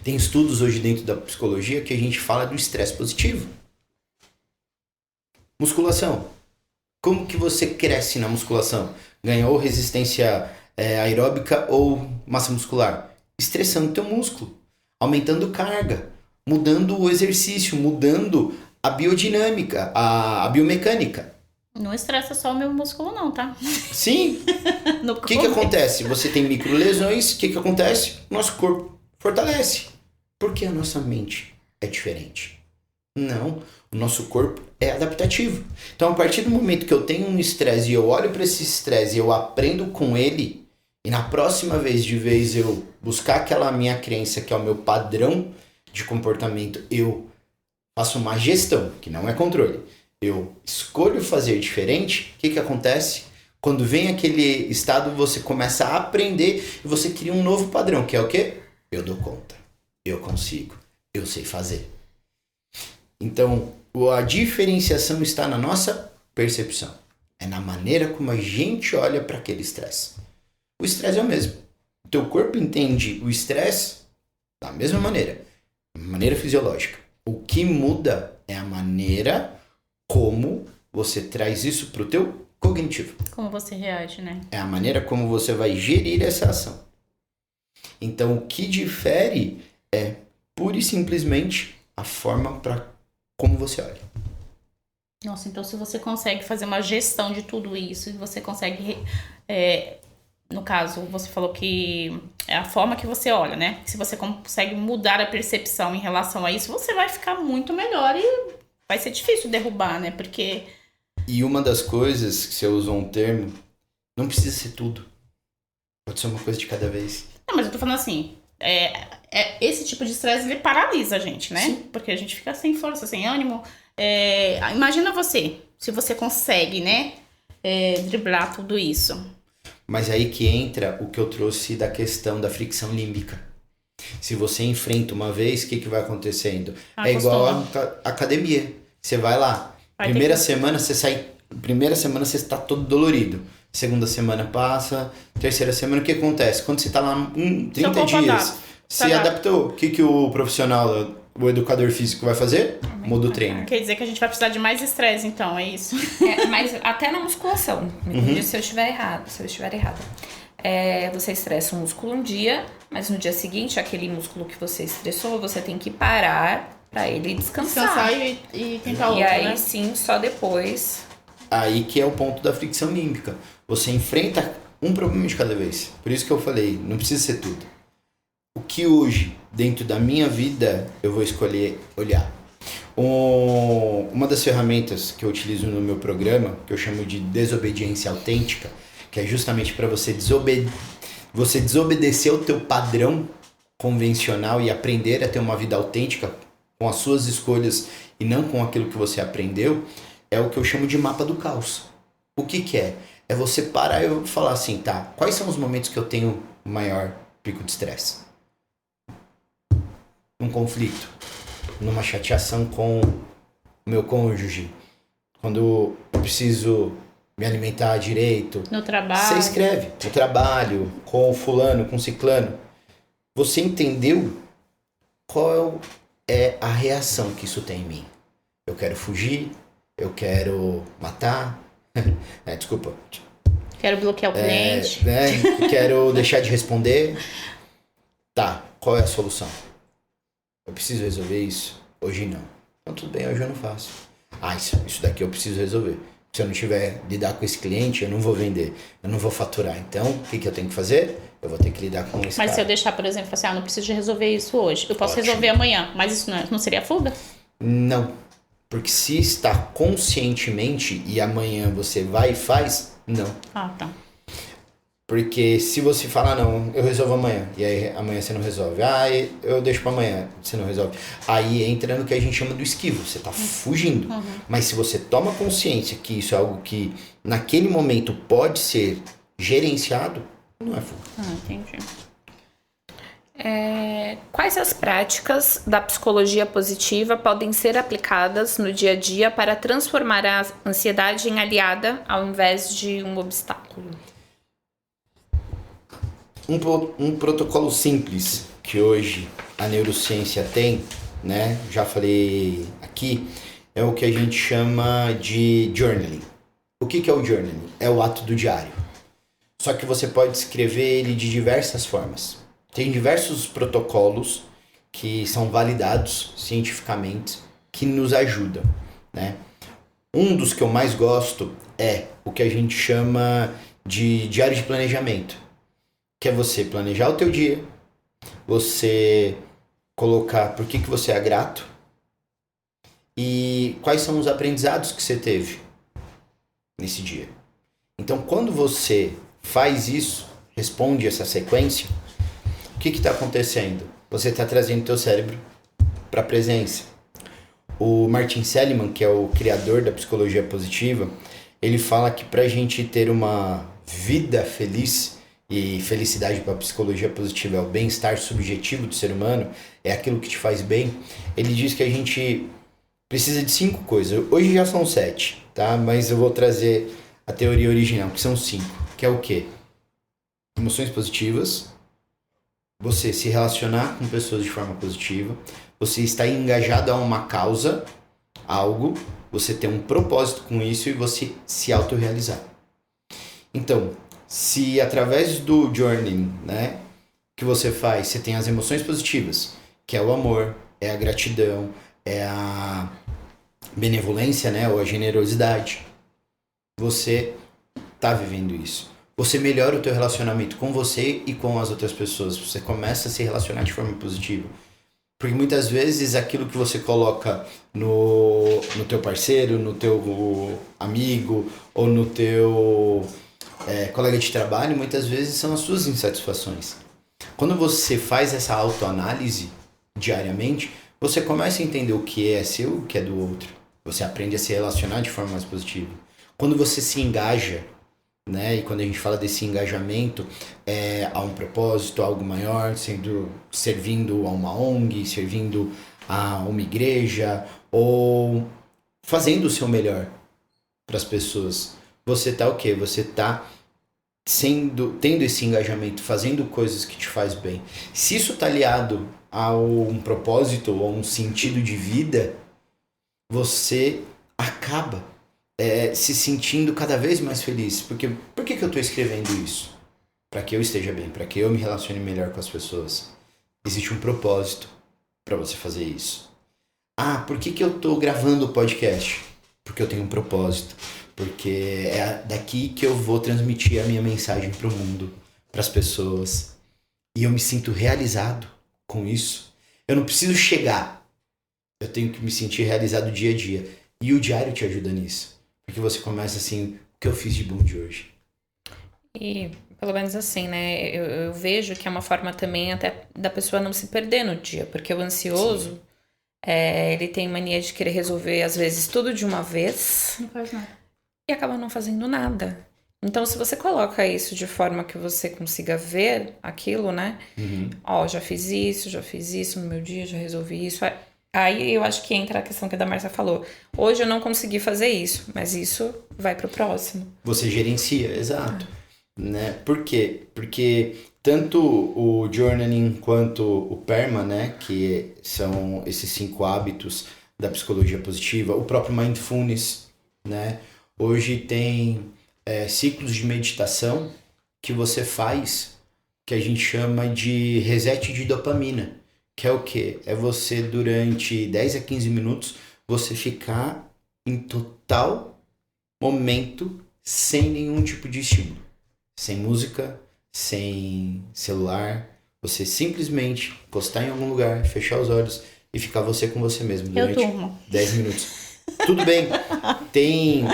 Tem estudos hoje dentro da psicologia que a gente fala do estresse positivo. Musculação. Como que você cresce na musculação? Ganha ou resistência aeróbica ou massa muscular? Estressando o teu músculo, aumentando carga, mudando o exercício, mudando a biodinâmica, a biomecânica. Não estressa só o meu músculo não, tá? Sim. O que acontece? Você tem microlesões, o que acontece? Nosso corpo fortalece. Porque a nossa mente é diferente. Não, o nosso corpo é adaptativo. Então, a partir do momento que eu tenho um estresse e eu olho para esse estresse e eu aprendo com ele, e na próxima vez eu buscar aquela minha crença, que é o meu padrão de comportamento, eu faço uma gestão, que não é controle. Eu escolho fazer diferente, o que acontece? Quando vem aquele estado, você começa a aprender e você cria um novo padrão, que é o quê? Eu dou conta, eu consigo, eu sei fazer. Então, a diferenciação está na nossa percepção. É na maneira como a gente olha para aquele estresse. O estresse é o mesmo. O teu corpo entende o estresse da mesma maneira fisiológica. O que muda é a maneira como você traz isso para o teu cognitiva. Como você reage, né? É a maneira como você vai gerir essa ação. Então, o que difere é pura e simplesmente a forma para como você olha. Nossa, então se você consegue fazer uma gestão de tudo isso, e você consegue, no caso, você falou que é a forma que você olha, né? Se você consegue mudar a percepção em relação a isso, você vai ficar muito melhor e vai ser difícil derrubar, né? Porque... E uma das coisas que você usou um termo, não precisa ser tudo. Pode ser uma coisa de cada vez. Não, mas eu tô falando assim, esse tipo de estresse, ele paralisa a gente, né? Sim. Porque a gente fica sem força, sem ânimo. Imagina você, se você consegue, né, driblar tudo isso. Mas aí que entra o que eu trouxe da questão da fricção límbica. Se você enfrenta uma vez, o que vai acontecendo? É igual a academia. Você vai lá, primeira semana você está todo dolorido. Segunda semana passa, terceira semana, o que acontece? Quando você está lá 30 dias, se adaptou. O que o profissional, o educador físico vai fazer? Muda o treino. Quer dizer que a gente vai precisar de mais estresse, então, é isso? Mas até na musculação, me corrija se eu estiver errada. Você estressa o músculo um dia, mas no dia seguinte, aquele músculo que você estressou, você tem que parar para ele descansar. E tentar outro, E aí né? sim, só depois. Aí que é o ponto da fricção límbica. Você enfrenta um problema de cada vez. Por isso que eu falei, não precisa ser tudo. O que hoje, dentro da minha vida, eu vou escolher olhar. Uma das ferramentas que eu utilizo no meu programa, que eu chamo de desobediência autêntica, que é justamente para você desobedecer o teu padrão convencional e aprender a ter uma vida autêntica com as suas escolhas e não com aquilo que você aprendeu, é o que eu chamo de mapa do caos. O que é? É você parar e falar assim, tá, quais são os momentos que eu tenho maior pico de estresse? Num conflito, numa chateação com o meu cônjuge, quando eu preciso me alimentar direito. No trabalho. Você escreve, no trabalho, com o fulano, com o ciclano. Você entendeu qual é a reação que isso tem em mim? Eu quero fugir, eu quero matar, desculpa. Quero bloquear o cliente. Quero deixar de responder. Tá, qual é a solução? Eu preciso resolver isso? Hoje não. Então tudo bem, hoje eu não faço. Isso daqui eu preciso resolver. Se eu não tiver lidar com esse cliente, eu não vou vender, eu não vou faturar. Então, o que eu tenho que fazer? Eu vou ter que lidar com esse Mas cara. se eu deixar, por exemplo, assim, não preciso de resolver isso hoje. Eu posso Ótimo. resolver amanhã, mas isso não seria fuga? Não. Porque se está conscientemente e amanhã você vai e faz, não. Tá. Porque se você falar, não, eu resolvo amanhã, e aí amanhã você não resolve. Eu deixo pra amanhã, você não resolve. Aí entra no que a gente chama do esquivo, você tá fugindo. Uhum. Mas se você toma consciência que isso é algo que naquele momento pode ser gerenciado, não é fuga. Entendi. Quais as práticas da psicologia positiva podem ser aplicadas no dia a dia para transformar a ansiedade em aliada ao invés de um obstáculo? Um protocolo simples que hoje a neurociência tem, né? Já falei aqui, é o que a gente chama de journaling. O que é o journaling? É o ato do diário. Só que você pode escrever ele de diversas formas. Tem diversos protocolos que são validados cientificamente que nos ajudam, né? Um dos que eu mais gosto é o que a gente chama de diário de planejamento. Que é você planejar o teu dia, você colocar por que você é grato e quais são os aprendizados que você teve nesse dia. Então, quando você faz isso, responde essa sequência, o que está acontecendo? Você está trazendo teu cérebro para a presença. O Martin Seligman, que é o criador da psicologia positiva, ele fala que para a gente ter uma vida feliz, e felicidade para a psicologia positiva é o bem-estar subjetivo do ser humano, é aquilo que te faz bem. Ele diz que a gente precisa de 5 coisas. Hoje já são 7, tá? Mas eu vou trazer a teoria original, que são 5. Que é o quê? Emoções positivas, você se relacionar com pessoas de forma positiva, você estar engajado a uma causa, algo, você ter um propósito com isso e você se autorrealizar. Então, se através do journaling, né, que você faz, você tem as emoções positivas, que é o amor, é a gratidão, é a benevolência, né, ou a generosidade, você tá vivendo isso. Você melhora o teu relacionamento com você e com as outras pessoas. Você começa a se relacionar de forma positiva. Porque muitas vezes aquilo que você coloca no teu parceiro, no teu amigo ou no teu colega de trabalho, muitas vezes são as suas insatisfações. Quando você faz essa autoanálise diariamente, você começa a entender o que é seu e o que é do outro. Você aprende a se relacionar de forma mais positiva. Quando você se engaja, né? E quando a gente fala desse engajamento, há um propósito, algo maior, servindo a uma ONG, servindo a uma igreja, ou fazendo o seu melhor para as pessoas. Você tá o quê? Você tá tendo esse engajamento, fazendo coisas que te faz bem. Se isso tá aliado a um propósito ou um sentido de vida, você acaba se sentindo cada vez mais feliz. Porque por que eu estou escrevendo isso? Para que eu esteja bem, para que eu me relacione melhor com as pessoas. Existe um propósito para você fazer isso. Por que eu estou gravando o podcast? Porque eu tenho um propósito. Porque é daqui que eu vou transmitir a minha mensagem para o mundo, para as pessoas. E eu me sinto realizado com isso. Eu não preciso chegar. Eu tenho que me sentir realizado dia a dia. E o diário te ajuda nisso. Porque você começa assim, o que eu fiz de bom de hoje? E, pelo menos assim, né? Eu vejo que é uma forma também até da pessoa não se perder no dia. Porque o ansioso, ele tem mania de querer resolver, às vezes, tudo de uma vez. Não faz nada. E acaba não fazendo nada. Então, se você coloca isso de forma que você consiga ver aquilo, né? Já fiz isso no meu dia, já resolvi isso. Aí eu acho que entra a questão que a Márcia falou. Hoje eu não consegui fazer isso, mas isso vai pro próximo. Você gerencia, exato. Né? Por quê? Porque tanto o journaling quanto o PERMA, né? Que são esses 5 hábitos da psicologia positiva, o próprio mindfulness, né? Hoje tem ciclos de meditação que você faz, que a gente chama de reset de dopamina. Que é o quê? É você, durante 10 a 15 minutos, você ficar em total momento, sem nenhum tipo de estímulo. Sem música, sem celular. Você simplesmente encostar em algum lugar, fechar os olhos e ficar você com você mesmo durante 10 minutos. Tudo bem. Tem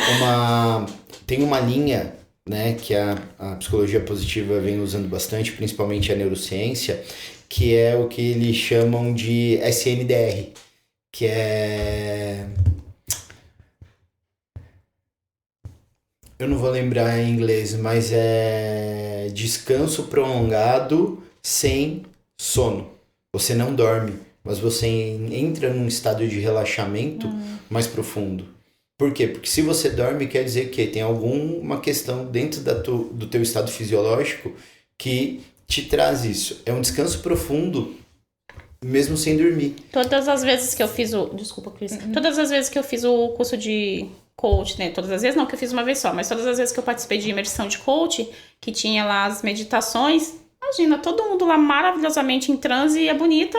uma linha, né, que a psicologia positiva vem usando bastante, principalmente a neurociência, que é o que eles chamam de SNDR, que é... Eu não vou lembrar em inglês, mas é descanso prolongado sem sono. Você não dorme, mas você entra num estado de relaxamento mais profundo. Por quê? Porque se você dorme, quer dizer que tem alguma questão dentro do teu estado fisiológico que te traz isso. É um descanso profundo, mesmo sem dormir. Todas as vezes que eu fiz Desculpa, Cris. Todas as vezes que eu fiz o curso de coach, né? Todas as vezes não, que eu fiz uma vez só, mas todas as vezes que eu participei de imersão de coach, que tinha lá as meditações, imagina, todo mundo lá maravilhosamente em transe e é bonita.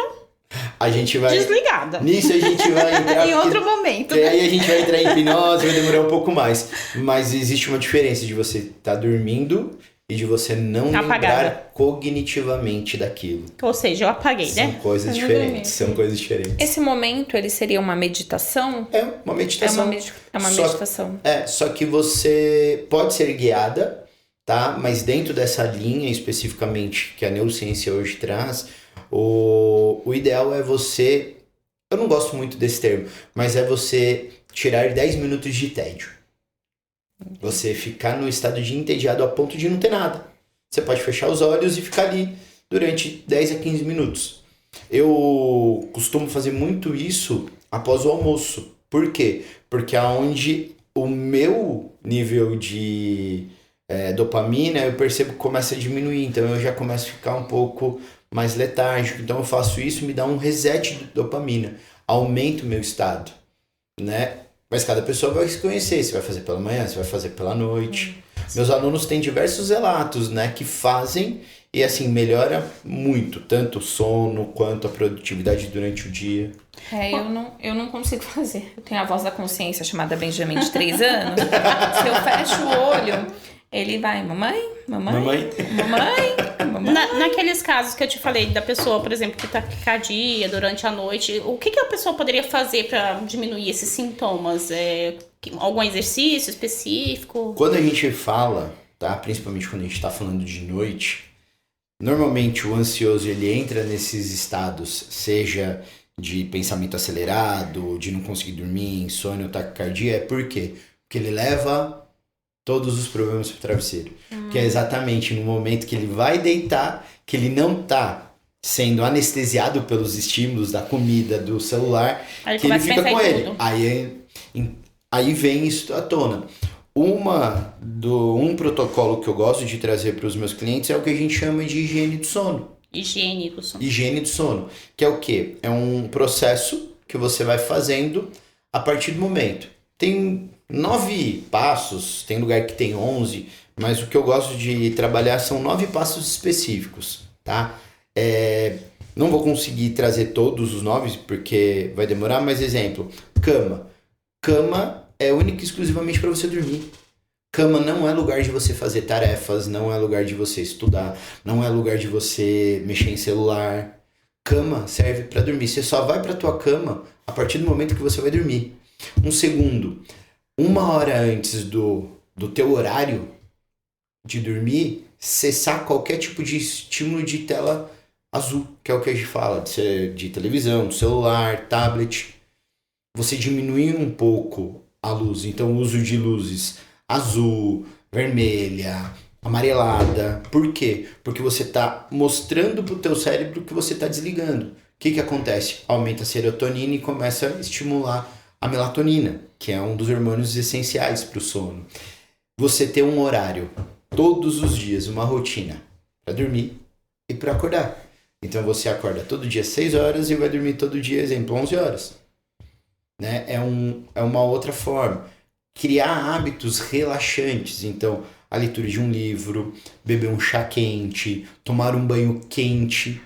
A gente vai... Desligada. Nisso a gente vai entrar... em outro momento. Aí a gente vai entrar em hipnose, vai demorar um pouco mais. Mas existe uma diferença de você estar dormindo e de você não lembrar cognitivamente daquilo. Ou seja, eu apaguei, São né? coisas diferentes, são coisas diferentes. Esse momento, ele seria uma meditação? É uma meditação. É uma meditação. Só que você pode ser guiada, tá? Mas dentro dessa linha especificamente que a neurociência hoje traz, o ideal é você... Eu não gosto muito desse termo, mas é você tirar 10 minutos de tédio. Você ficar no estado de entediado a ponto de não ter nada. Você pode fechar os olhos e ficar ali durante 10 a 15 minutos. Eu costumo fazer muito isso após o almoço. Por quê? Porque é onde o meu nível de dopamina, eu percebo que começa a diminuir. Então eu já começo a ficar um pouco mais letárgico. Então eu faço isso e me dá um reset de dopamina. Aumenta o meu estado, né? Mas cada pessoa vai se conhecer. Você vai fazer pela manhã, você vai fazer pela noite. Meus alunos têm diversos relatos, né, que fazem e assim melhora muito, tanto o sono quanto a produtividade durante o dia. Eu não consigo fazer. Eu tenho a voz da consciência chamada Benjamin de 3 anos. Se eu fecho o olho, ele vai, mamãe. Naqueles casos que eu te falei da pessoa, por exemplo, que tá taquicardia durante a noite, o que a pessoa poderia fazer para diminuir esses sintomas? Algum exercício específico? Quando a gente fala, tá, principalmente quando a gente está falando de noite, normalmente o ansioso ele entra nesses estados, seja de pensamento acelerado, de não conseguir dormir, insônia, taquicardia, por quê? Porque ele leva todos os problemas pro travesseiro. Que é exatamente no momento que ele vai deitar, que ele não tá sendo anestesiado pelos estímulos da comida, do celular, Aí que ele começa a fica pensar com em ele. tudo. Aí vem isso à tona. Um protocolo que eu gosto de trazer para os meus clientes é o que a gente chama de higiene do sono. Higiene do sono. Higiene do sono, que é o quê? É um processo que você vai fazendo a partir do momento. Tem 9 passos, tem lugar que tem 11, mas o que eu gosto de trabalhar são 9 passos específicos, tá? Não vou conseguir trazer todos os 9 porque vai demorar, mas exemplo, cama. Cama é única e exclusivamente para você dormir. Cama não é lugar de você fazer tarefas, não é lugar de você estudar, não é lugar de você mexer em celular. Cama serve para dormir. Você só vai para tua cama a partir do momento que você vai dormir. Um segundo, 1 hora antes do teu horário de dormir, cessar qualquer tipo de estímulo de tela azul, que é o que a gente fala, de televisão, de celular, tablet. Você diminuir um pouco a luz, então o uso de luzes azul, vermelha, amarelada. Por quê? Porque você está mostrando para o teu cérebro que você está desligando. O que acontece? Aumenta a serotonina e começa a estimular a melatonina, que é um dos hormônios essenciais para o sono. Você ter um horário, todos os dias, uma rotina, para dormir e para acordar. Então você acorda todo dia 6 horas e vai dormir todo dia, exemplo, 11 horas. Né? É uma outra forma. Criar hábitos relaxantes. Então, a leitura de um livro, beber um chá quente, tomar um banho quente,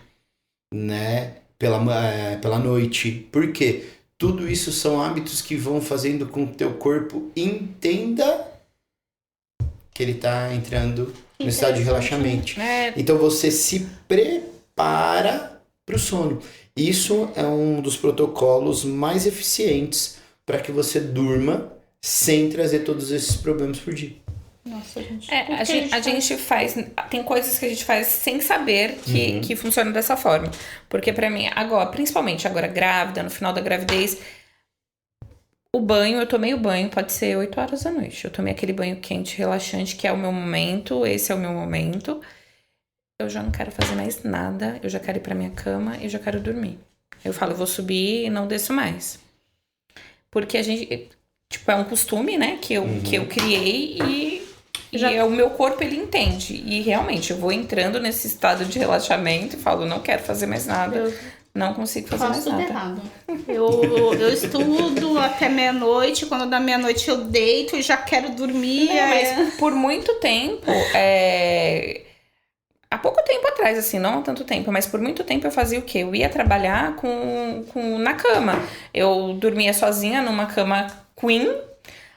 né? Pela noite. Por quê? Tudo isso são hábitos que vão fazendo com que o teu corpo entenda que ele está entrando no estado de relaxamento. Então, você se prepara para o sono. Isso é um dos protocolos mais eficientes para que você durma sem trazer todos esses problemas por dia. Nossa, gente. A gente faz. Tem coisas que a gente faz sem saber que funciona dessa forma. Porque pra mim, agora, principalmente agora grávida, no final da gravidez, eu tomei o banho, pode ser 8 horas da noite. Eu tomei aquele banho quente, relaxante, que é o meu momento, esse é o meu momento. Eu já não quero fazer mais nada, eu já quero ir pra minha cama e já quero dormir. Eu falo, eu vou subir e não desço mais. Porque a gente, tipo, é um costume, né, que eu criei e o meu corpo, ele entende. E realmente, eu vou entrando nesse estado de relaxamento e falo, não quero fazer mais nada, não consigo fazer mais nada. Errado. Eu estudo até meia-noite, quando dá meia-noite eu deito e já quero dormir. Mas por muito tempo, há pouco tempo atrás, assim, não há tanto tempo, mas por muito tempo eu fazia o quê? Eu ia trabalhar na cama. Eu dormia sozinha numa cama queen,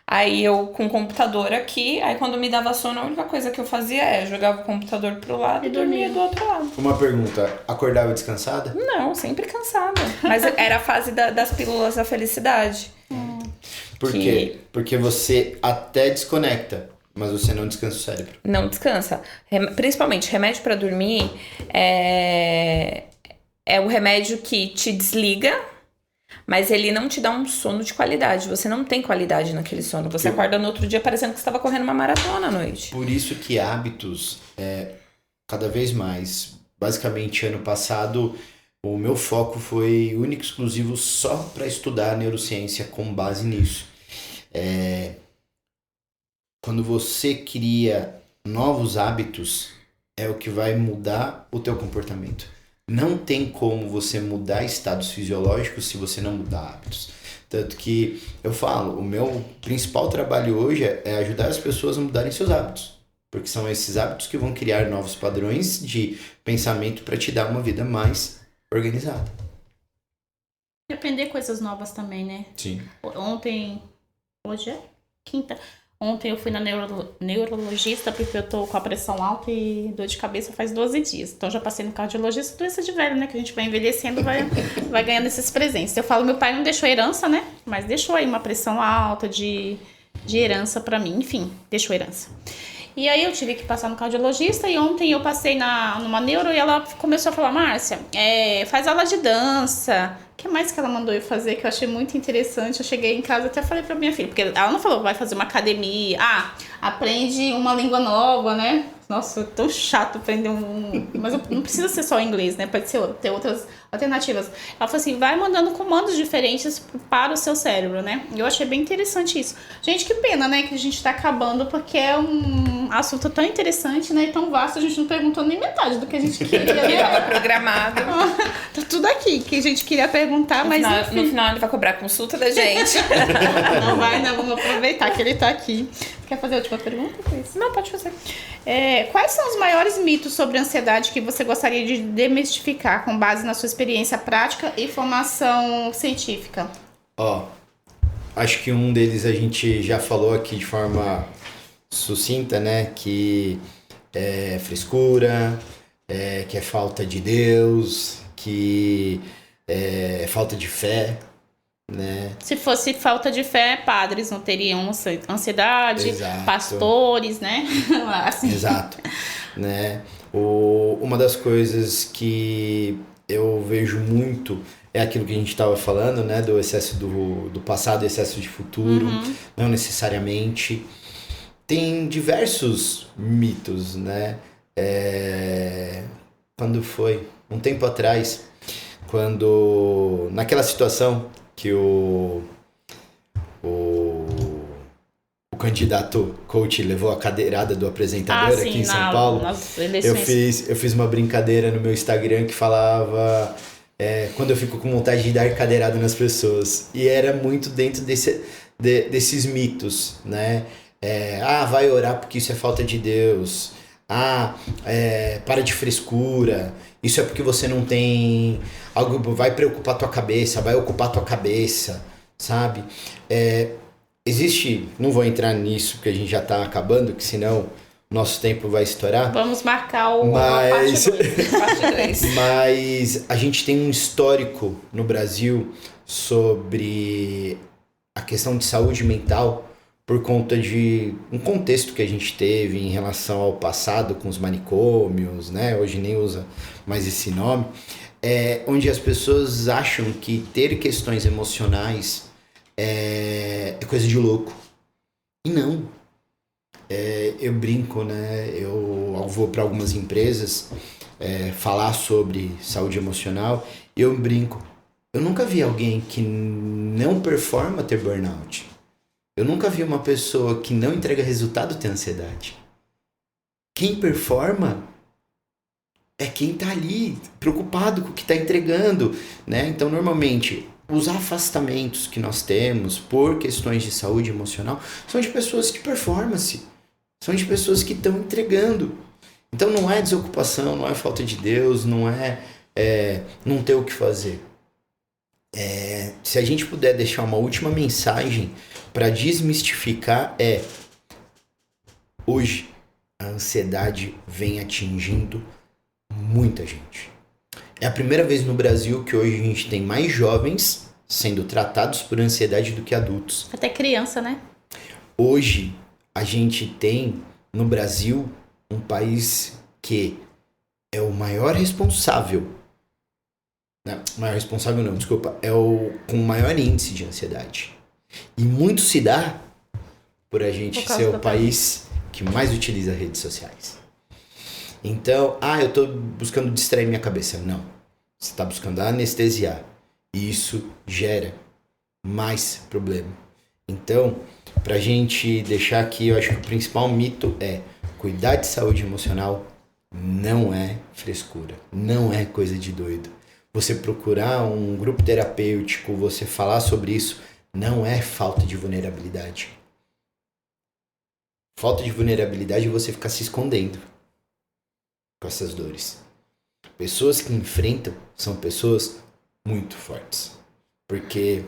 aí eu com o computador aqui, aí quando me dava sono, a única coisa que eu fazia jogava o computador pro lado e dormia do outro lado. Uma pergunta, acordava descansada? Não, sempre cansada. Mas era a fase das pílulas da felicidade. Por quê? Porque você até desconecta, mas você não descansa o cérebro. Não descansa. Principalmente, remédio pra dormir é o remédio que te desliga, mas ele não te dá um sono de qualidade. Você não tem qualidade naquele sono. Você acorda no outro dia parecendo que você estava correndo uma maratona à noite. Por isso que hábitos, cada vez mais. Basicamente, ano passado, o meu foco foi único e exclusivo só para estudar neurociência com base nisso. Quando você cria novos hábitos, é o que vai mudar o teu comportamento. Não tem como você mudar estados fisiológicos se você não mudar hábitos. Tanto que eu falo, o meu principal trabalho hoje é ajudar as pessoas a mudarem seus hábitos. Porque são esses hábitos que vão criar novos padrões de pensamento para te dar uma vida mais organizada. E aprender coisas novas também, né? Sim. Hoje é quinta. Ontem eu fui na neurologista porque eu tô com a pressão alta e dor de cabeça faz 12 dias. Então já passei no cardiologista, doença de velho, né? Que a gente vai envelhecendo, vai ganhando esses presentes. Eu falo, meu pai não deixou herança, né? Mas deixou aí uma pressão alta de herança pra mim. Enfim, deixou herança. E aí eu tive que passar no cardiologista e ontem eu passei numa neuro e ela começou a falar, Márcia, faz aula de dança. O que mais que ela mandou eu fazer que eu achei muito interessante? Eu cheguei em casa e até falei pra minha filha, porque ela não falou, vai fazer uma academia. Aprende uma língua nova, né? Nossa, é tão chato aprender Mas não precisa ser só inglês, né? Pode ter outras alternativas. Ela falou assim, vai mandando comandos diferentes para o seu cérebro, né? Eu achei bem interessante isso. Gente, que pena, né? Que a gente tá acabando, porque é um assunto tão interessante, né? E tão vasto, a gente não perguntou nem metade do que a gente queria. Que estava programado. Tá tudo aqui que a gente queria perguntar, mas no final ele vai cobrar consulta da gente. Não vai, não. Vamos aproveitar que ele tá aqui. Quer fazer a última pergunta, Cris? Não, pode fazer. Quais são os maiores mitos sobre ansiedade que você gostaria de demitificar com base na sua experiência prática e formação científica? Acho que um deles a gente já falou aqui de forma sucinta, né? Que é frescura, que é falta de Deus, que é falta de fé, né? Se fosse falta de fé, padres não teriam ansiedade, Exato. Pastores, né? Assim. Exato, né? Uma das coisas que eu vejo muito é aquilo que a gente estava falando, né? Do excesso do passado, excesso de futuro, não necessariamente. Tem diversos mitos, né? Quando foi? Um tempo atrás, naquela situação que o candidato coach levou a cadeirada do apresentador aqui em São Paulo, eu fiz uma brincadeira no meu Instagram que falava quando eu fico com vontade de dar cadeirada nas pessoas. E era muito dentro desses mitos, né? Vai orar porque isso é falta de Deus. Para de frescura. Isso é porque você não tem algo, vai preocupar tua cabeça, vai ocupar tua cabeça, sabe? Existe, não vou entrar nisso porque a gente já tá acabando, que senão nosso tempo vai estourar. Vamos marcar a parte 2. Mas a gente tem um histórico no Brasil sobre a questão de saúde mental por conta de um contexto que a gente teve em relação ao passado com os manicômios, né? Hoje nem usa mais esse nome. Onde as pessoas acham que ter questões emocionais é coisa de louco. E não. Eu brinco, né? Eu vou para algumas empresas falar sobre saúde emocional e eu brinco. Eu nunca vi alguém que não performa ter burnout. Eu nunca vi uma pessoa que não entrega resultado ter ansiedade. Quem performa é quem tá ali, preocupado com o que tá entregando, né? Então, normalmente, os afastamentos que nós temos por questões de saúde emocional são de pessoas de performance. São de pessoas que estão entregando. Então, não é desocupação, não é falta de Deus, não é não ter o que fazer. Se a gente puder deixar uma última mensagem para desmistificar hoje a ansiedade vem atingindo muita gente. É a primeira vez no Brasil que hoje a gente tem mais jovens sendo tratados por ansiedade do que adultos. Até criança, né? Hoje a gente tem no Brasil um país que é o maior responsável. Não, maior responsável não, desculpa. É o com o maior índice de ansiedade. E muito se dá por a gente ser o país que mais utiliza redes sociais. Então, eu tô buscando distrair minha cabeça. Não. Você tá buscando anestesiar. E isso gera mais problema. Então, pra gente deixar aqui, eu acho que o principal mito é cuidar de saúde emocional não é frescura. Não é coisa de doido. Você procurar um grupo terapêutico, você falar sobre isso, não é falta de vulnerabilidade. Falta de vulnerabilidade é você ficar se escondendo com essas dores. Pessoas que enfrentam são pessoas muito fortes. Porque,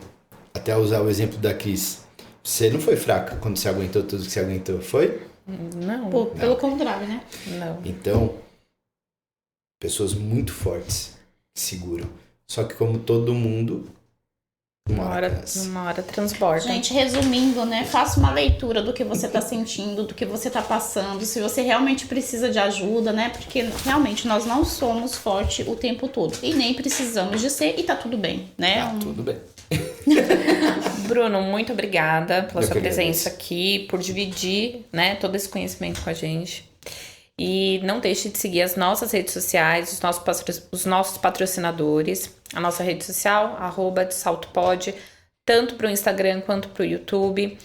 até usar o exemplo da Cris, você não foi fraca quando você aguentou tudo que você aguentou, foi? Não. Pô, pelo contrário, né? Não. Então, pessoas muito fortes seguram. Só que como todo mundo, uma hora transborda. Gente, resumindo, né? Faça uma leitura do que você tá sentindo, do que você tá passando, se você realmente precisa de ajuda, né? Porque realmente nós não somos fortes o tempo todo. E nem precisamos de ser, e tá tudo bem, né? Tá tudo bem. Bruno, muito obrigada pela Eu sua que presença agradeço. aqui, por dividir, né, todo esse conhecimento com a gente. E não deixe de seguir as nossas redes sociais, os nossos patrocinadores. A nossa rede social, @desaltopod, tanto para o Instagram quanto para o YouTube.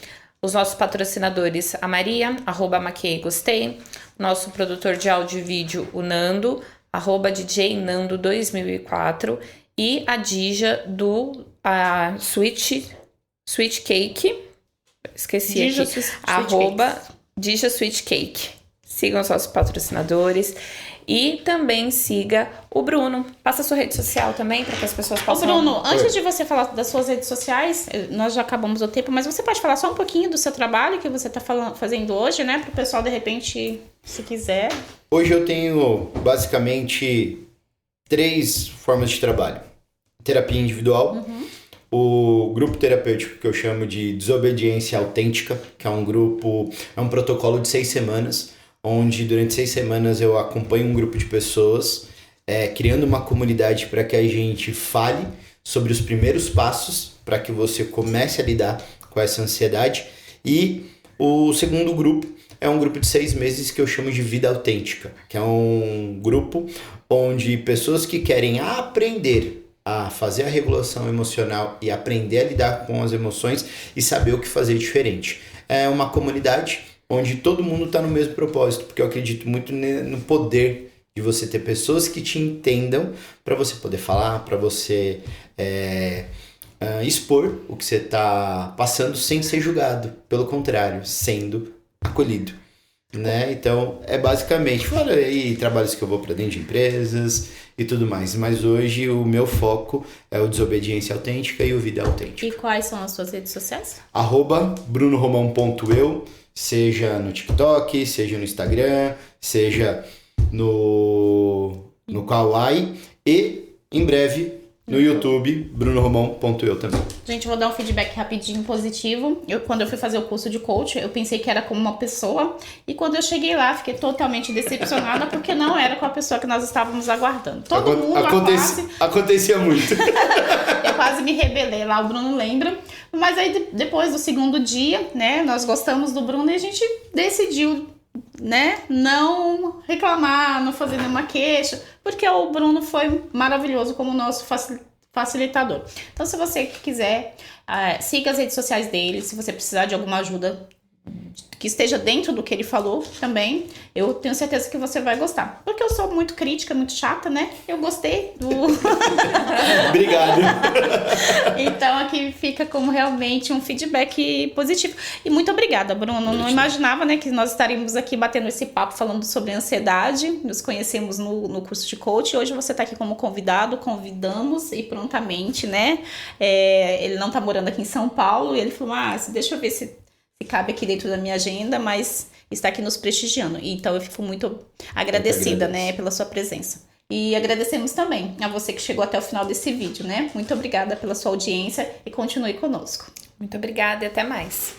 Os nossos patrocinadores, a Maria, @maquiei-gostei. Nosso produtor de áudio e vídeo, o Nando, @DJNando2004. E a Dija do Sweet Cake. Esqueci Dija aqui. Sweet Dija Sweet Cake. Sigam os nossos patrocinadores. E também siga o Bruno. Passa a sua rede social também, para que as pessoas Ô, possam... Bruno, antes de você falar das suas redes sociais, nós já acabamos o tempo, mas você pode falar só um pouquinho do seu trabalho que você tá fazendo hoje, né? Para o pessoal, de repente, se quiser. Hoje eu tenho basicamente 3 formas de trabalho. Terapia individual, o grupo terapêutico que eu chamo de Desobediência Autêntica, que é um protocolo de 6 semanas, onde durante 6 semanas eu acompanho um grupo de pessoas, criando uma comunidade para que a gente fale sobre os primeiros passos para que você comece a lidar com essa ansiedade. E o segundo grupo é um grupo de 6 meses que eu chamo de Vida Autêntica, que é um grupo onde pessoas que querem aprender a fazer a regulação emocional e aprender a lidar com as emoções e saber o que fazer diferente. É uma comunidade onde todo mundo está no mesmo propósito, porque eu acredito muito no poder de você ter pessoas que te entendam para você poder falar, para você expor o que você está passando sem ser julgado, pelo contrário, sendo acolhido. Né? Então, é basicamente, fora aí trabalhos que eu vou para dentro de empresas e tudo mais, mas hoje o meu foco é o Desobediência Autêntica e o Vida Autêntica. E quais são as suas redes sociais? @brunoromão.eu, seja no TikTok, seja no Instagram, seja no Kawaii e em breve no YouTube, brunoromão.eu também. Gente, eu vou dar um feedback rapidinho positivo. Quando eu fui fazer o curso de coach, eu pensei que era como uma pessoa. E quando eu cheguei lá, fiquei totalmente decepcionada, porque não era com a pessoa que nós estávamos aguardando. Todo mundo Acontecia muito. Eu quase me rebelei lá, o Bruno lembra. Mas aí, depois do segundo dia, né, nós gostamos do Bruno e a gente decidiu, né, não reclamar, não fazer nenhuma queixa, porque o Bruno foi maravilhoso como nosso facilitador. Então, se você quiser, siga as redes sociais dele. Se você precisar de alguma ajuda que esteja dentro do que ele falou também, eu tenho certeza que você vai gostar. Porque eu sou muito crítica, muito chata, né? Eu gostei do... Obrigado. Então, aqui fica como realmente um feedback positivo. E muito obrigada, Bruno. Não imaginava, né, que nós estaríamos aqui batendo esse papo falando sobre ansiedade. Nos conhecemos no curso de coach. Hoje você está aqui como convidado. Convidamos e prontamente, né? Ele não está morando aqui em São Paulo. E ele falou, deixa eu ver se cabe aqui dentro da minha agenda, mas está aqui nos prestigiando. Então, eu fico muito agradecida, né, pela sua presença. E agradecemos também a você que chegou até o final desse vídeo, né? Muito obrigada pela sua audiência e continue conosco. Muito obrigada e até mais.